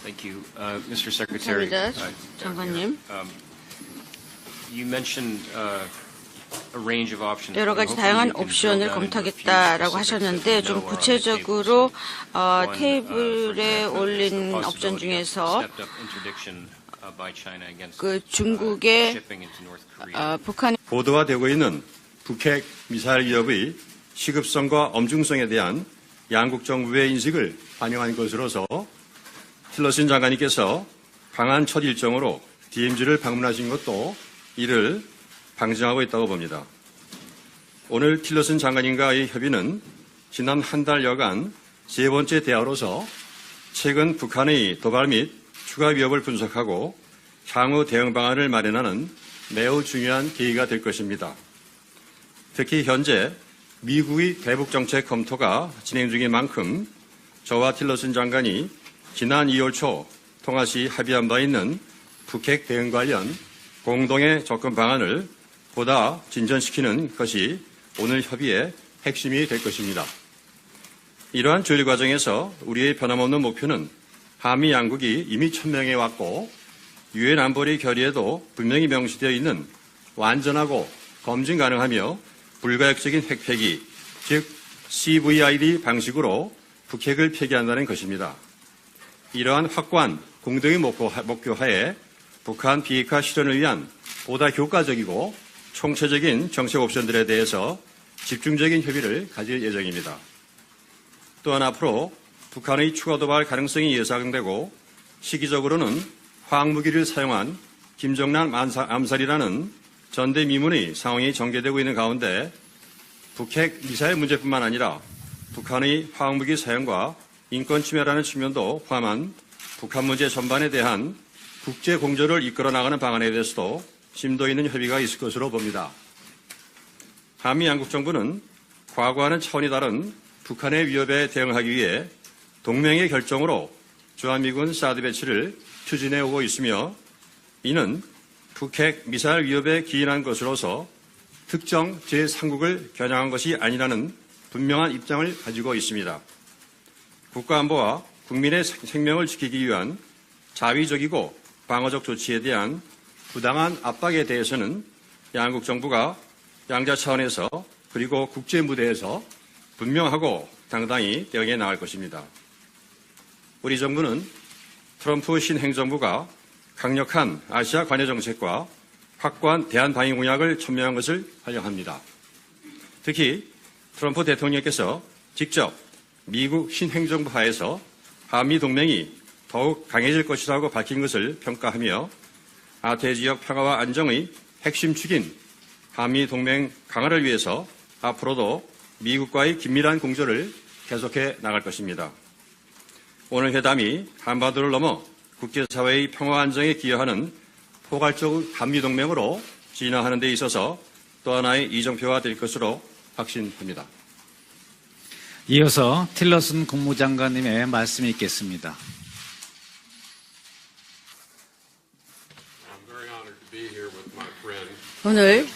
Thank you, Mr. Secretary. 감사합니다, 장관님. You mentioned a range of options. 여러 가지 다양한 옵션을 검토하겠다라고 하셨는데 좀 구체적으로 테이블에 올린 옵션 중에서 중국의 북한 보도화되고 있는 북핵 미사일 위협의 시급성과 엄중성에 대한 양국 정부의 인식을 반영한 것으로서 틸러슨 장관님께서 강한 첫 일정으로 DMZ를 방문하신 것도 이를 방증하고 있다고 봅니다. 오늘 틸러슨 장관님과의 협의는 지난 한 달여간 세 번째 대화로서 최근 북한의 도발 및 추가 위협을 분석하고 향후 대응 방안을 마련하는 매우 중요한 계기가 될 것입니다. 특히 현재 미국의 대북 정책 검토가 진행 중인 만큼 저와 틸러슨 장관이 지난 2월 초 통화 시 합의한 바 있는 북핵 대응 관련 공동의 접근 방안을 보다 진전시키는 것이 오늘 협의의 핵심이 될 것입니다. 이러한 조율 과정에서 우리의 변함없는 목표는 한미 양국이 이미 천명해 왔고 유엔 안보리 결의에도 분명히 명시되어 있는 완전하고 검증 가능하며 불가역적인 핵폐기, 즉 CVID 방식으로 북핵을 폐기한다는 것입니다. 이러한 확고한 공동의 목표하에 북한 비핵화 실현을 위한 보다 효과적이고 총체적인 정책 옵션들에 대해서 집중적인 협의를 가질 예정입니다. 또한 앞으로 북한의 추가 도발 가능성이 예상되고 시기적으로는 화학무기를 사용한 김정남 암살이라는 전대미문의 상황이 전개되고 있는 가운데 북핵 미사일 문제뿐만 아니라 북한의 화학무기 사용과 인권 침해라는 측면도 포함한 북한 문제 전반에 대한 국제 공조를 이끌어 나가는 방안에 대해서도 심도 있는 협의가 있을 것으로 봅니다. 한미 양국 정부는 과거와는 차원이 다른 북한의 위협에 대응하기 위해 동맹의 결정으로 주한미군 사드 배치를 추진해 오고 있으며 이는 북핵 미사일 위협에 기인한 것으로서 특정 제3국을 겨냥한 것이 아니라는 분명한 입장을 가지고 있습니다. 국가안보와 국민의 생명을 지키기 위한 자위적이고 방어적 조치에 대한 부당한 압박에 대해서는 양국 정부가 양자 차원에서 그리고 국제 무대에서 분명하고 당당히 대응해 나갈 것입니다. 우리 정부는 트럼프 신행정부가 강력한 아시아 관여 정책과 확고한 대한 방위 공약을 천명한 것을 환영합니다. 특히 트럼프 대통령께서 직접 미국 신행정부 하에서 한미 동맹이 더욱 강해질 것이라고 밝힌 것을 평가하며 아태 지역 평화와 안정의 핵심 축인 한미 동맹 강화를 위해서 앞으로도 미국과의 긴밀한 공조를 계속해 나갈 것입니다. 오늘 회담이 한반도를 넘어 국제사회의 평화 안정에 기여하는 포괄적 한미동맹으로 진화하는 데 있어서 또 하나의 이정표가 될 것으로 확신합니다. 이어서 틸러슨 국무장관님의 말씀이 있겠습니다. 오늘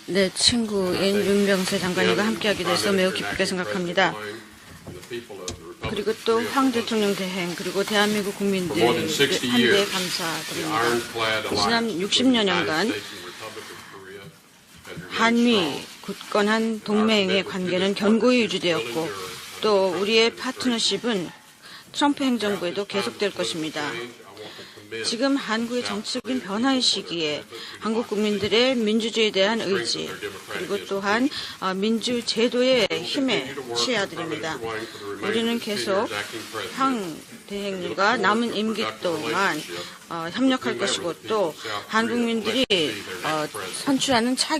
내 친구인 윤병세 장관님과 함께하게 돼서 매우 기쁘게 생각합니다. 그리고 또 황 대통령 대행 그리고 대한민국 국민들 한대에 감사드립니다. 지난 60여년간 한미 굳건한 동맹의 관계는 견고히 유지되었고 또 우리의 파트너십은 트럼프 행정부에도 계속될 것입니다. 지금 한국의 정치적인 변화의 시기에 한국 국민들의 민주주의에 대한 의지 그리고 또한 민주제도의 힘에 치아드립니다. 우리는 계속 황 대행님과 남은 임기 동안 협력할 것이고 또 한국민들이 선출하는 차기